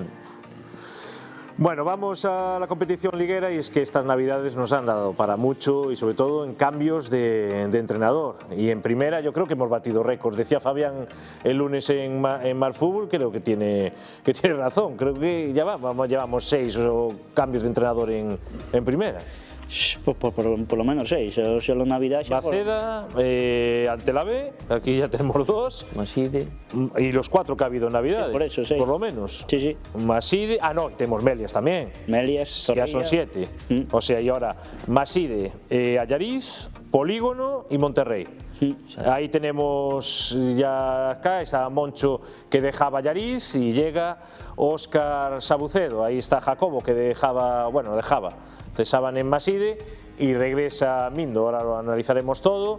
Bueno, vamos a la competición liguera y es que estas navidades nos han dado para mucho y sobre todo en cambios de entrenador. Y en primera yo creo que hemos batido récords. Decía Fabián el lunes en Mar Fútbol, creo que tiene razón. Creo que ya llevamos 6 cambios de entrenador en primera. Por lo menos 6, solo Navidad. Maceda, ante la B, aquí ya tenemos 2. Maside. Y los 4 que ha habido en Navidad. Sí, por eso, 6. Por lo menos. Sí. Maside, no, tenemos Melias también. Melias, ya son 7. O sea, y ahora Maside, Allariz, Polígono y Monterrey. Ahí tenemos ya acá, está Moncho que dejaba Allariz y llega Óscar Sabucedo. Ahí está Jacobo que dejaba, cesaban en Maside y regresa Mindo, ahora lo analizaremos todo.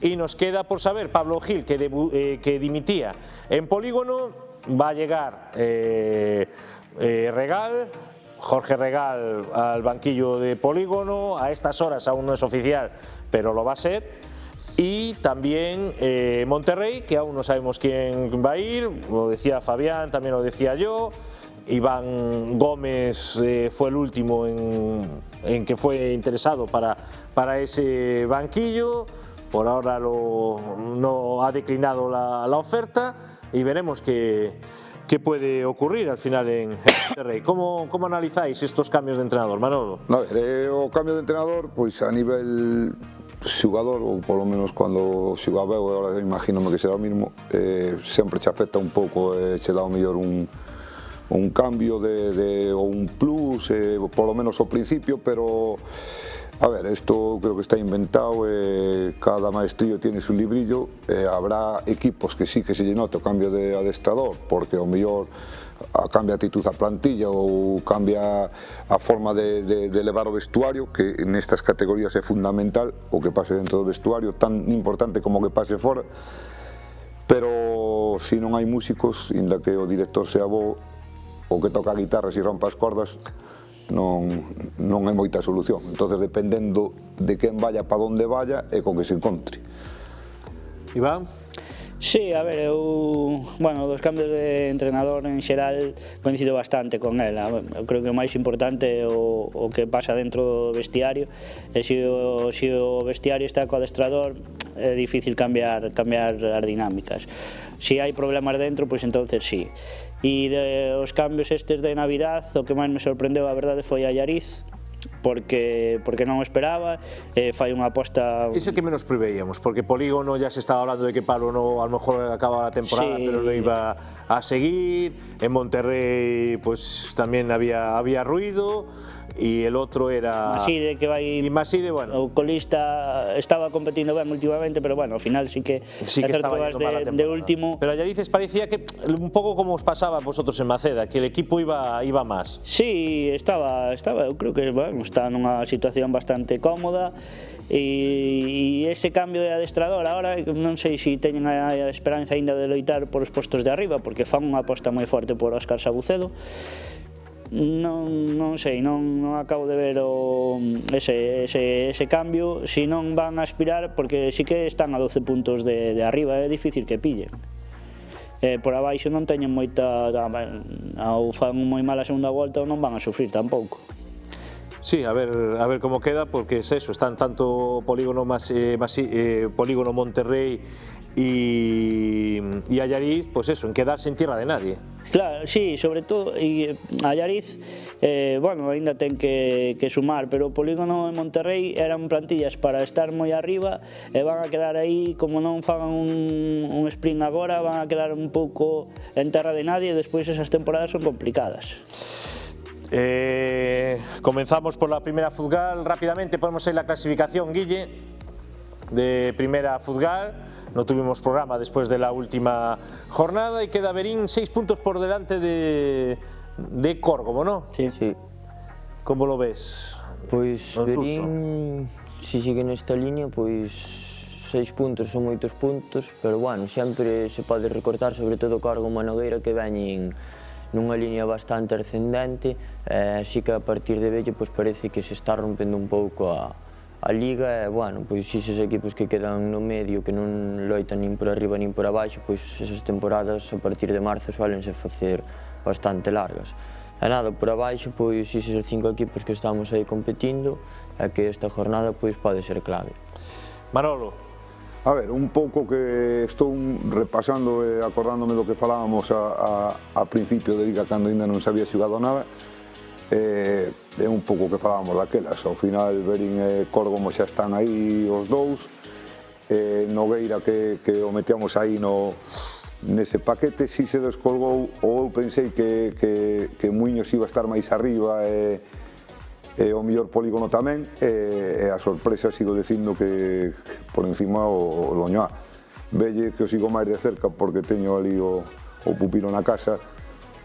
Y nos queda por saber, Pablo Gil, que dimitía en Polígono, va a llegar Regal, Jorge Regal al banquillo de Polígono, a estas horas aún no es oficial, pero lo va a ser. Y también Monterrey, que aún no sabemos quién va a ir, lo decía Fabián, también lo decía yo. Iván Gómez fue el último en que fue interesado para ese banquillo. Por ahora no ha declinado la oferta y veremos qué puede ocurrir al final en Monterrey. ¿Cómo analizáis estos cambios de entrenador, Manolo? A ver, o cambio de entrenador, pois a nivel xugador, ou polo menos cando xugaba eu, agora imagínome que será o mismo, sempre che afecta un pouco, che dá o mellor un cambio ou un plus, polo menos ao principio, pero a ver, isto creo que está inventado, cada maestrillo tiene su librillo, habrá equipos que sí que se lle nota o cambio de adestrador, porque ao mellor cambia a actitud a plantilla ou cambia a forma de levar o vestuario, que nestas categorías é fundamental o que pase dentro do vestuario, tan importante como o que pase fora, pero se non hai músicos, inda que o director sea bo, o que toca a guitarra e rompa as cordas, non é moita solución. Entonces, dependendo de quen vaya, para onde vaya, e con que se encontre. Iván? Sí, a ver, dos cambios de entrenador en xeral coincido bastante con él. Eu creo que o máis importante é o que pasa dentro do vestiario, e se o vestiario está co adestrador é difícil cambiar as dinámicas. Se hai problemas dentro, pois entonces sí. E os cambios estes de Navidad, o que máis me sorprendeu, a verdade, foi Allariz, porque non o esperaba, fai unha aposta... Iso que menos preveíamos, porque Polígono ya se estaba hablando de que Pablo a lo mejor acababa la temporada, sí, pero no iba a seguir. En Monterrey pues también había ruido. Y el otro era... Maside, que vai... Y Maside, bueno... O colista estaba competindo ben últimamente, pero bueno, ao final sí que estaba yendo mal a temporada. De último... Pero Allariz parecía que, un pouco como os pasaba a vosotros en Maceda, que el equipo iba más. Sí, estaba, eu creo que está nunha situación bastante cómoda, e ese cambio de adestrador agora non sei se teñen a esperanza aínda de loitar por os postos de arriba, porque fan unha aposta moi forte por Óscar Sabucedo. non sei, non acabo de ver ese cambio, si non van a aspirar, porque sí que están a 12 puntos de arriba, é difícil que pillen. Por abaixo non teñen moita, ou fan moi mala segunda volta ou non van a sufrir tampouco. Sí, a ver cómo queda, porque es eso, están tanto Polígono Polígono Monterrey y Allariz, pues eso, en quedarse en tierra de nadie. Claro, sí, sobre todo, e Allariz, bueno, ainda ten que sumar, pero Polígono e Monterrey eran plantillas para estar moi arriba e van a quedar aí, como non fagan un sprint agora, van a quedar un pouco en terra de nadie e despois esas temporadas son complicadas. Comenzamos por la primera Futgal, rápidamente ponemos ahí la clasificación, Guille, de primera Futgal. No tuvimos programa después de la última jornada y queda Berín 6 puntos por delante de Córgomo, ¿no? Sí. ¿Cómo lo ves? Pois Berín, se sigue nesta línea, pois 6 puntos son moitos puntos, pero bueno, sempre se pode recortar, sobre todo Córgomo e Nogueira, que veñen nunha línea bastante ascendente, así que a partir de vello pois parece que se está rompendo un pouco a Liga, e bueno, pois eses equipos que quedan no medio, que non loitan nin por arriba nin por abaixo, pois esas temporadas a partir de marzo suelense facer bastante largas. E nada, por abaixo, pois eses 5 equipos que estamos aí competindo, e que esta jornada pois pode ser clave. Manolo. A ver, un pouco que estou repasando e acordándome do que falábamos a principio de Liga, cando ainda non se había xugado nada, é un pouco que falábamos daquelas. Ao final, Berín e Córgomo xa están aí os dous, Nogueira que o metíamos aí nese paquete, si se descolgou, ou eu pensei que Muiños iba a estar máis arriba e o mellor Polígono tamén, e a sorpresa sigo dicindo que por encima o Loñoa. Velle que o sigo máis de cerca porque teño ali o pupilo na casa,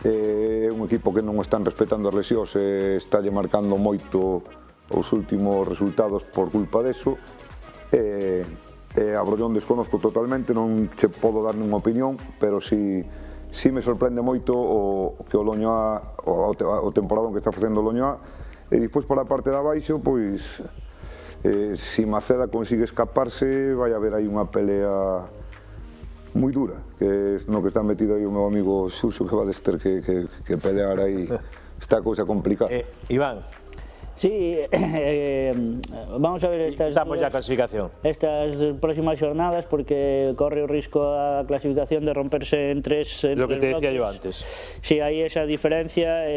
é un equipo que non están respetando as lesións e estalle marcando moito os últimos resultados por culpa deso, e a Brollón desconozco totalmente, non che podo dar nunha opinión, pero si me sorprende moito que o Loñoa, o temporadón que está facendo o Loñoa. E despois por a parte de abaixo, pois, si Maceda consigue escaparse, vai haber aí unha pelea moi dura, que no que está metido aí o meu amigo Xurxo, que va a ter que pelear aí, está a cousa complicada. Iván. Sí, vamos a ver estas próximas jornadas, porque corre o risco a clasificación de romperse en tres lo que te decía yo antes. Sí, hai esa diferencia,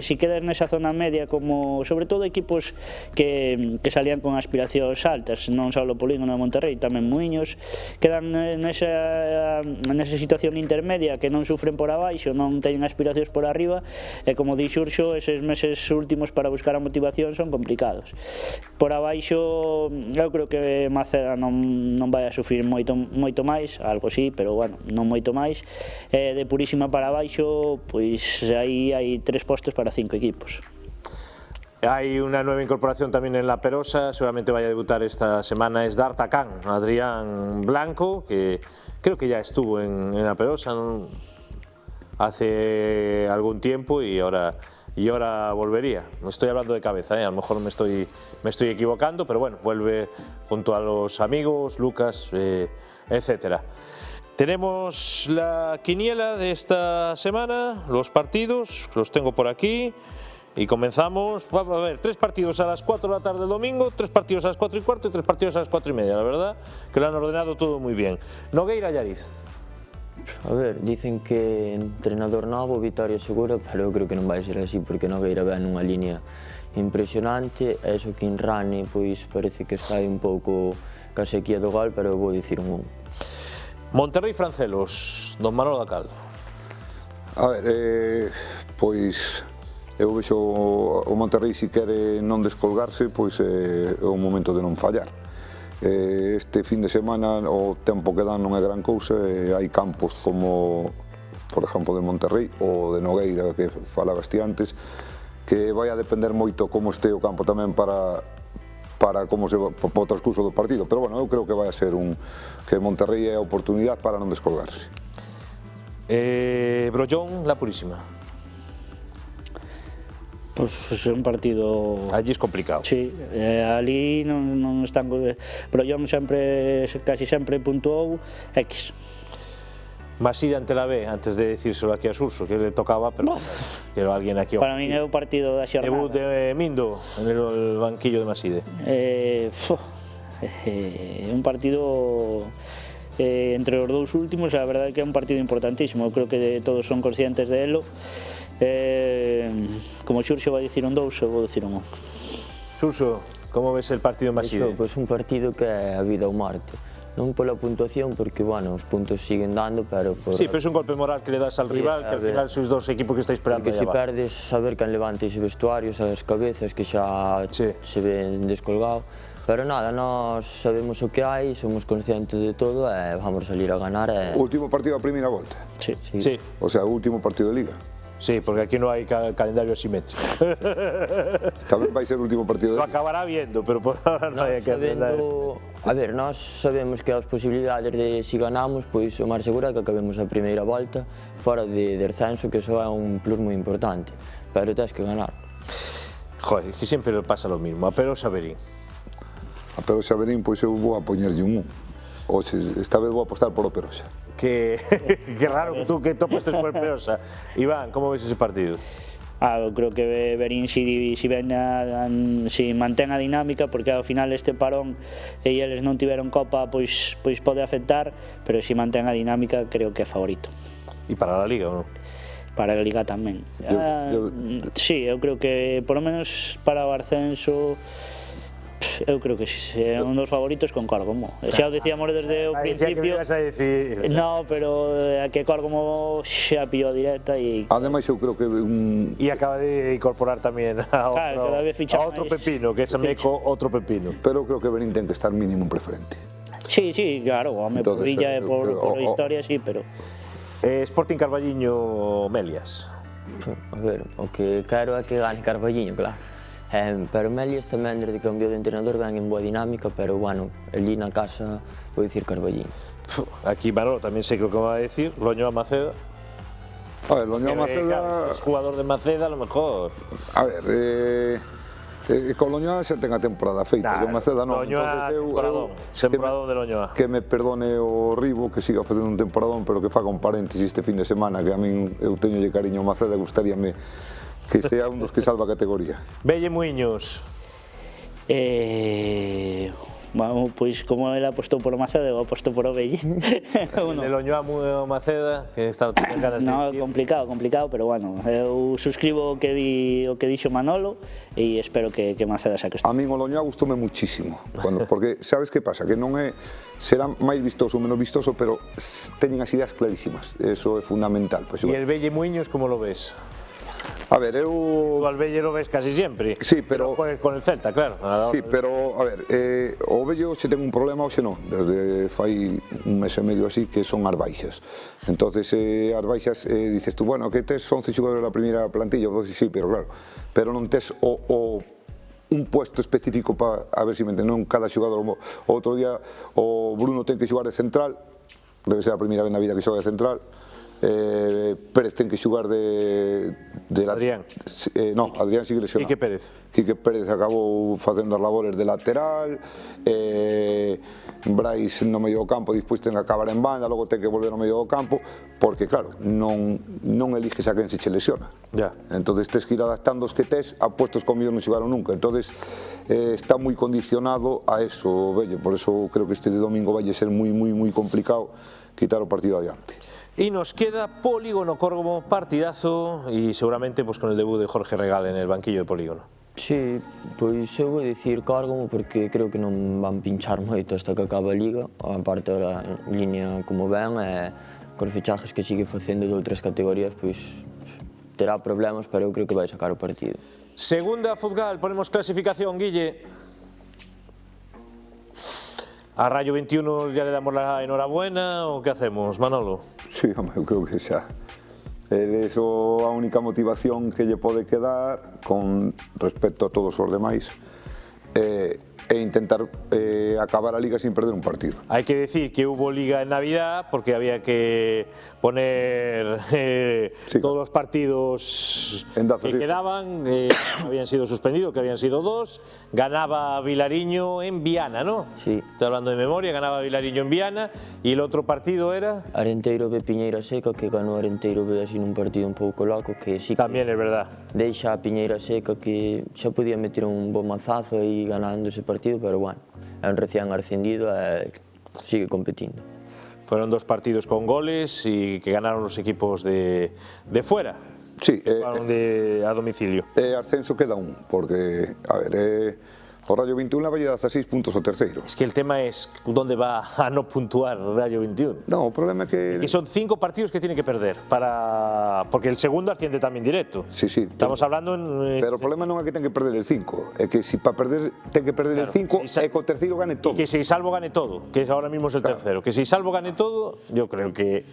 si quedas nesa zona media, como sobre todo equipos que salían con aspiracións altas, non só o Polígono de Monterrey, tamén Muiños, quedan nesa situación intermedia, que non sufren por abaixo, non teñen aspiracións por arriba, e como di Xurxo, eses meses últimos para buscar a motivación son complicados. Por abaixo, eu creo que Maceda non vai a sufrir moito máis, algo sí, pero bueno, non moito máis. De Purísima para abaixo, pois aí hai 3 postos para 5 equipos. Hay una nueva incorporación también en La Perosa, seguramente vaya a debutar esta semana, es D'Artacán, Adrián Blanco, que creo que ya estuvo en La Perosa, ¿no? Hace algún tiempo y ahora volvería. No estoy hablando de cabeza, a lo mejor me estoy equivocando, pero bueno, vuelve junto a los amigos, Lucas, etcétera. Tenemos la quiniela de esta semana, los partidos, los tengo por aquí. Y comenzamos, va a haber 3 partidos a las 4 de la tarde del domingo, 3 partidos a las 4 y cuarto y 3 partidos a las 4 y media. La verdad que lo han ordenado todo muy bien. Nogueira, Allariz. A ver, dicen que entrenador novo, vitoria segura, pero eu creo que non vai ser así, porque Nogueira ven nunha línea impresionante, e iso que Inrani pois parece que está aí un pouco ca sequía do gol, pero eu vou dicir un 1. Monterrey Francelos, don Manolo Dacal. A ver, pois eu vexo o Monterrey, se quere non descolgarse, pois é o momento de non fallar. Este fin de semana o tempo que dan non é gran cousa, e hai campos como, por exemplo, de Monterrey ou de Nogueira, que falabas ti antes, que vai a depender moito como este o campo tamén para como se va o transcurso do partido, pero bueno, eu creo que vai a ser que Monterrey é a oportunidade para non descolgarse. Brollón, La Purísima. Pois é un partido... Allí es complicado. Sí, ali non están... Pero yo casi sempre puntuou X. Maside ante la B, antes de decírselo aquí a Surso, que le tocaba, pero quiero alguien aquí. Para mí é o partido da xornada. Debut de Mindo en el banquillo de Maside. Un partido entre os dous últimos, a verdade que é un partido importantísimo. Eu creo que todos son conscientes de elo. Como Xurxo vai dicir un 2, eu vou dicir un 1. Surso, como ves el partido de Maside? Pois un partido que é a vida ou Marte. Non pola puntuación, porque, bueno, os puntos siguen dando, pero... Sí, pero es un golpe moral que le das al rival, que al final sois dos equipos que estáis esperando. Porque se perdes, saber quen levanta ese vestuario, as cabezas que xa se ven descolgado. Pero nada, nós sabemos o que hai, somos conscientes de todo e vamos salir a ganar. Último partido da primeira volta? Sí. O sea, último partido de Liga? Sí, porque aquí no hay calendario asimétrico. Tamén vai ser o último partido de Liga. Lo acabará viendo, pero por ahora non hai calendario. A ver, nós sabemos que as posibilidades de si ganamos, pois o máis seguro é que acabemos a primeira volta fora de descenso, que eso é un plus moi importante, pero tens que ganar. Joder, que sempre pasa lo mismo, a Pero Saberín. A Pero Saberín, pois eu vou a poñerlle un 1. Ou se esta vez vou apostar por o Perosa. Que raro que tú que apostes por el Perosa. Iván, como ves ese partido? Eu creo que Verín si mantén a dinámica, porque ao final este parón e eles non tiveron Copa, pois pode afectar, pero si mantén a dinámica creo que é favorito. E para a Liga ou non? Para a Liga tamén. Sí, eu creo que por lo menos para o ascenso eu creo que é un dos favoritos con Córgomo. Xa o decíamos desde o principio. No, pero a que Córgomo xa pillou directa e... Ademais eu creo que E acaba de incorporar tamén a outro pepino, que é Sameco, outro pepino. Pero creo que Verín ten que estar mínimo en preferente. Sí, claro, home, por Villa e por historia, sí, pero... Sporting Carballiño Melias. A ver, o que quero é que gane Carballiño, claro. Pero Melias tamén, desde que cambiou de entrenador, ven en boa dinámica, pero, bueno, ali na casa vou dicir Carballiño. Aquí Manolo tamén sei o que va a decir, Loñoa Maceda. A ver, Loñoa Maceda... Es jugador de Maceda, a lo mejor... A ver, con Loñoa xa ten a temporada feita, con Maceda non. Loñoa, temporadón de Loñoa. Que me perdone o Ribo, que siga facendo un temporadón, pero que faga un paréntesis este fin de semana, que a min eu teñolle cariño a Maceda, gustaríame que sea un dos que salva a categoría. Belle Muiños. Bueno, pois como ele apostou por o Maceda, eu apostou por o Belle. De Loñoa a Maceda, que está ganas de... No, complicado, pero bueno, eu suscribo o que dixo Manolo e espero que Maceda saque isto. A min o Loñoa gustoume muchísimo, porque sabes que pasa? Que non é... Será máis vistoso ou menos vistoso, pero teñen as ideas clarísimas, eso é fundamental. E el Belle Muiños, como lo ves? A ver, eu... Tú al Belle lo ves casi siempre. Sí, pero... Con el Celta, claro. Sí, pero, a ver, o Bello se ten un problema ou se non, desde fai un mes e medio así, que son as baixas. Entonces, as baixas, dices tú, bueno, que tes 11 xogadores da primeira plantilla, ou 12, sí, pero claro, pero non tes un puesto específico para, a ver se me entendo, non cada xogador. O outro día, o Bruno ten que xogar de central, debe ser a primeira vez na vida que xoga de central. Pérez ten que xogar de Adrián. No, Adrián sigue lesionado. Quique Pérez. Quique Pérez acabou facendo as labores de lateral, Brais no medio do campo, despois ten que acabar en banda, logo ten que volver ao medio do campo, porque claro, non eliges a quen se che lesiona. Entonces tes que ir adaptando os que tes a puestos como non xogaron nunca. Entonces está moi condicionado a eso, Bello, por eso creo que este de domingo vai ser moi complicado quitar o partido adiante. Y nos queda Polígono Córgomo, partidazo, y seguramente pues con el debut de Jorge Regal en el banquillo de Polígono. Sí, pois eu vou dicir Córgomo porque creo que non van pinchar moito hasta que acabe a Liga, a parte da línea como ven, e cos fichajes que sigue facendo de outras categorías, pois terá problemas, pero eu creo que vai sacar o partido. Segunda Futgal, ponemos clasificación, Guille. A Rayo 21 ya le damos la enhorabuena o qué hacemos, Manolo? Sí, eu creo que xa. É a única motivación que lle pode quedar con respecto a todos os demais. e intentar acabar a Liga sin perder un partido. Hay que decir que hubo Liga en Navidad porque había que poner todos los partidos que quedaban, habían sido suspendidos, que habían sido 2, ganaba Vilariño en Viana, ¿no? Sí. Estoy hablando de memoria, ganaba Vilariño en Viana y el otro partido era... Arenteiro B Piñeira Seca, que ganó Arenteiro B así nun partido un pouco loco, que sí que también es verdad. Deixa a Piñeira Seca que xa podía meter un bom mazazo aí ganando ese partido, pero bueno, é un recién ascendido e sigue competindo. Fueron 2 partidos con goles y que ganaron los equipos de fuera. Sí, a domicilio. Ascenso queda un, porque, a ver, o Rayo 21 vai a 16 puntos o terceiro. Es que el tema es dónde va a no puntuar Rayo 21. No, o problema é que... Y son 5 partidos que tiene que perder, porque el segundo asciende también directo. Sí, sí. Estamos hablando en... Pero o problema non é que ten que perder el 5, é que si para perder ten que perder el 5 é que o terceiro gane todo. Que si Salvo gane todo, que ahora mismo es el tercero. Que si Salvo gane todo, yo creo que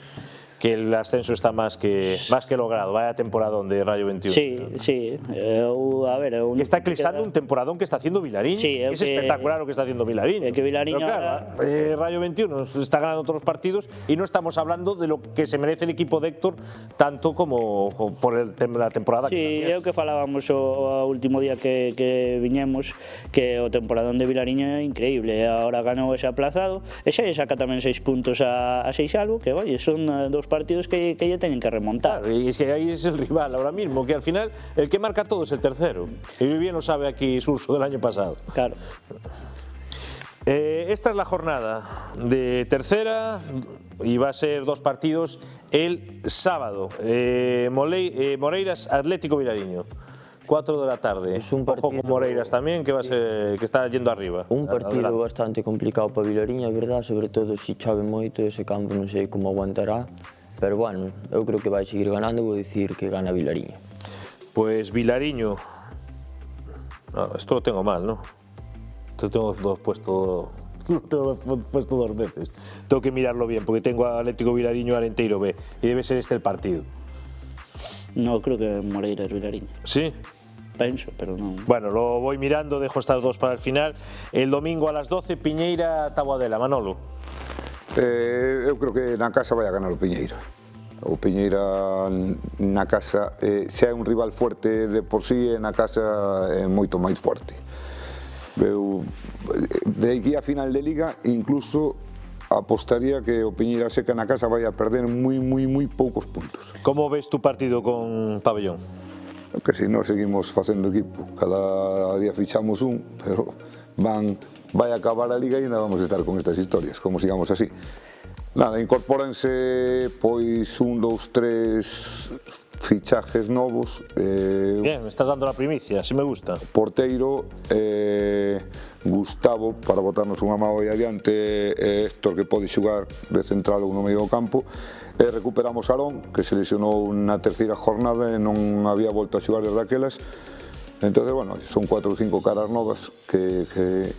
el ascenso está más que logrado. Vaya temporadón de Rayo 21. Sí. A ver, está eclipsando un temporadón que está haciendo Vilariño. Sí, es espectacular lo que está haciendo Vilariño. Que Vilariño pero claro, Rayo 21 está ganando todos los partidos y no estamos hablando de lo que se merece el equipo de Héctor tanto como por la temporada. Sí, é o que falábamos o último día que viñemos, que o temporadón de Vilariño é increíble. Ahora ganou ese aplazado e xa saca tamén 6 puntos a Seixalvo, que oye, son 2 partidos que ya tienen que remontar. Claro, y es que ahí es el rival ahora mismo, que al final el que marca todo es el tercero. Y bien lo sabe aquí Surso del año pasado. Claro. Esta es la jornada de tercera y va a ser 2 partidos el sábado. Moreiras Atlético Vilariño. 4 de la tarde. Es un partido... Ojo con Moreiras también, que está yendo arriba. Un partido bastante complicado para Vilariño, é verdad, sobre todo se chove moito, ese campo non sei como aguantará, pero bueno, eu creo que vai seguir ganando, vou dicir que gana Vilariño. Pues Vilariño... No, esto lo tengo mal, ¿no? Esto tengo puesto 2 veces. Tengo que mirarlo bien, porque tengo a Atlético Vilariño y Arenteiro B, y debe ser este el partido. No, creo que Moreiras Vilariño. ¿Sí? Penso, pero non. Bueno, lo voy mirando, dejo estas 2 para el final. El domingo a las 12, Piñeira Taboadela. Manolo. Eu creo que na casa vai a ganar o Piñeira. O Piñeira na casa, se é un rival fuerte de por sí, na casa é moito máis forte. De aquí a final de Liga, incluso apostaría que o Piñeira Seca na casa vai a perder moi poucos puntos. Como ves tu partido con Pabellón? Que si non seguimos facendo equipo, cada día fichamos un, pero vai acabar a Liga e ainda vamos a estar con estas historias, como sigamos así. Nada, incorpóranse pois 1, 2, 3 fichajes novos. Bien, me estás dando la primicia, así me gusta. Porteiro, Gustavo, para botarnos unha mão aí adiante, Héctor, que pode xogar de central ou no medio do campo. Recuperamos a Arón, que se lesionou na terceira jornada e non había volto a xogar desde aquelas. Entón, bueno, son 4 ou 5 caras novas que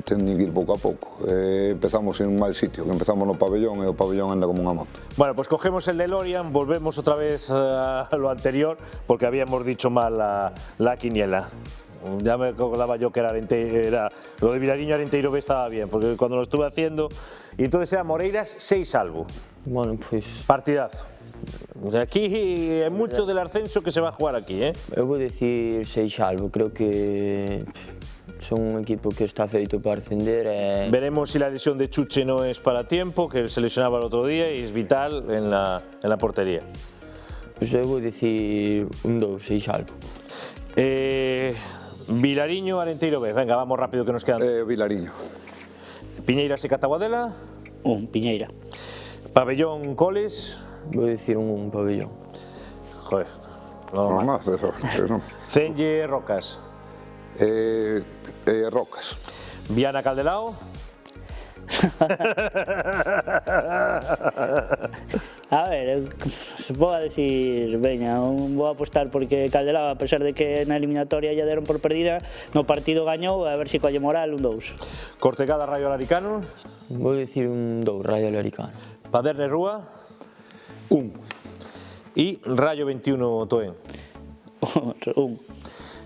teñen que ir pouco a pouco. Empezamos en un mal sitio, que empezamos no Pabellón e o Pabellón anda como unha moto. Bueno, pues cogemos el DeLorean, volvemos otra vez a lo anterior, porque habíamos dicho mal la quiniela. Ya me acordaba yo que era lo de Vilariño Arenteiro B estaba bien, porque cuando lo estuve haciendo, y entonces era Moreiras 6 Salvo. Bueno, pues... Partidazo. Aquí hay mucho del ascenso que se va a jugar aquí, ¿eh? Eu vou dicir Seixalvo, creo que son un equipo que está feito para ascender. Veremos si la lesión de Chuche no es para tiempo, que se lesionaba el otro día y es vital en la portería. Pues eu vou dicir un 2, Seixalvo. Vilariño, Arenteiro B. Venga, vamos rápido que nos quedan. Vilariño. Piñeira Seca Taboadela. Piñeira. Pabellón Coles. Vou dicir un Pabellón. Joder. No más, eso. Cenlle Rocas. Rocas. Viana Caldelao. A ver, vou a decir, veña, vou a apostar porque Caldelao, a pesar de que na eliminatoria ya deron por perdida, no partido gañou, a ver se colle moral, un 2. Cortegada Rayo Laricano. Vou dicir un 2, Rayo Laricano. Paderne Rúa. 1. Y Rayo 21 Toen. 1.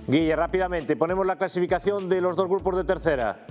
Guille, rápidamente, ponemos la clasificación de los dos grupos de tercera,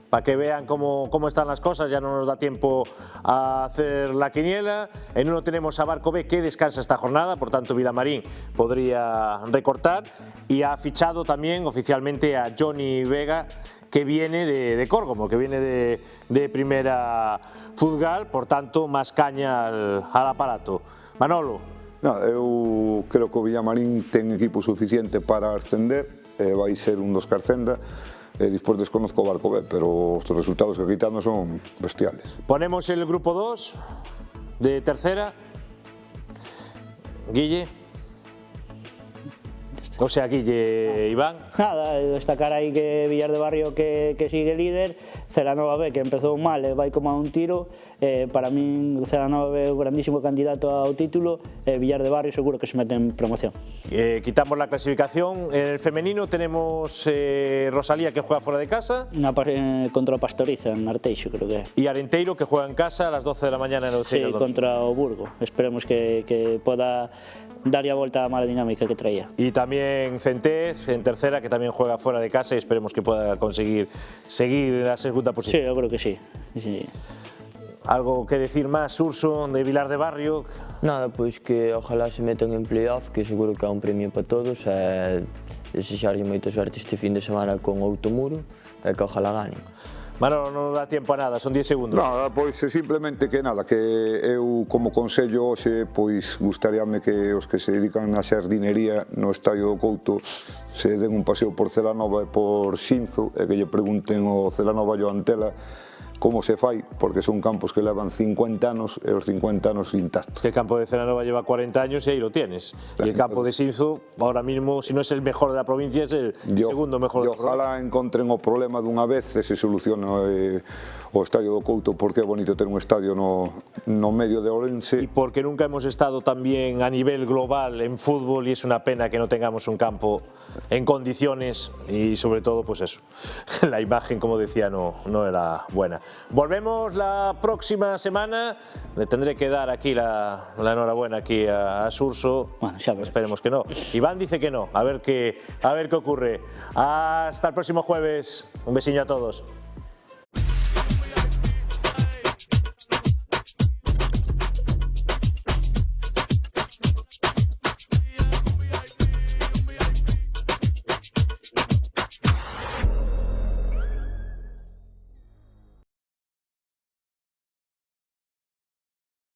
para que vean cómo están las cosas, ya no nos da tiempo a hacer la quiniela. En uno tenemos a Barco B, que descansa esta jornada, por tanto Vilamarín podría recortar, y ha fichado también oficialmente a Johnny Vega, que viene de Córgomo, que viene de Primera Futgal, por tanto más caña al aparato. Manolo. Eu creo que o Villamarín ten equipo suficiente para ascender, vai ser un dos que ascenda. Despois desconozco o Barco B, pero os resultados que quitando son bestiales. Ponemos el grupo 2 de tercera. Guille. O sea, Guille, Iván. Nada, destacar aí que Villar de Barrio que sigue líder, Celanova B que empezou mal e vai como a un tiro. Para min Celanova B é un grandísimo candidato ao título, Villar de Barrio seguro que se mete en promoción. Quitamos la clasificación. En el femenino tenemos Rosalía, que juega fuera de casa. Contra o Pastoriza, en Arteixo creo que é. Y Arenteiro, que juega en casa a las 12 de la mañana en el Sí, contra o Burgo. Esperemos que poda darle a volta a mala dinámica que traía. Y también Centés en tercera, que también juega fuera de casa, y esperemos que pueda conseguir seguir en la segunda posición. Sí, yo creo que sí. Sí. ¿Algo que decir más, Urso, de Vilar de Barrio? Nada, pois que ojalá se metan en playoff, que seguro que é un premio para todos, e desexarlle moita sorte este fin de semana con Outomuro, e que ojalá ganen. Manolo, non dá tiempo a nada, son 10 segundos. Nada, pois simplemente que nada, que eu como consello hoxe, pois gustaríame que os que se dedican a xardinería no Estadio do Couto se den un paseo por Celanova e por Xinzo e que lle pregunten ao Celanova e ao Antela como se fai, porque son campos que levan 50 anos e os 50 anos intactos. Que el campo de Celanova lleva 40 años y ahí lo tienes. Y el campo de Xinzo, ahora mismo, si no es el mejor de la provincia, es el segundo mejor de la provincia. Ojalá encontren o problema dunha vez e se soluciona o Estadio do Couto, porque é bonito ter un estadio no medio de Ourense. Y porque nunca hemos estado tan bien a nivel global en fútbol, y es una pena que no tengamos un campo en condiciones, y sobre todo, pues eso, la imagen, como decía, no era buena. Volvemos la próxima semana. Le tendré que dar aquí la enhorabuena aquí a Surso. Bueno, ya veremos. Esperemos que no. Iván dice que no. A ver qué ocurre. Hasta el próximo jueves. Un besiño a todos.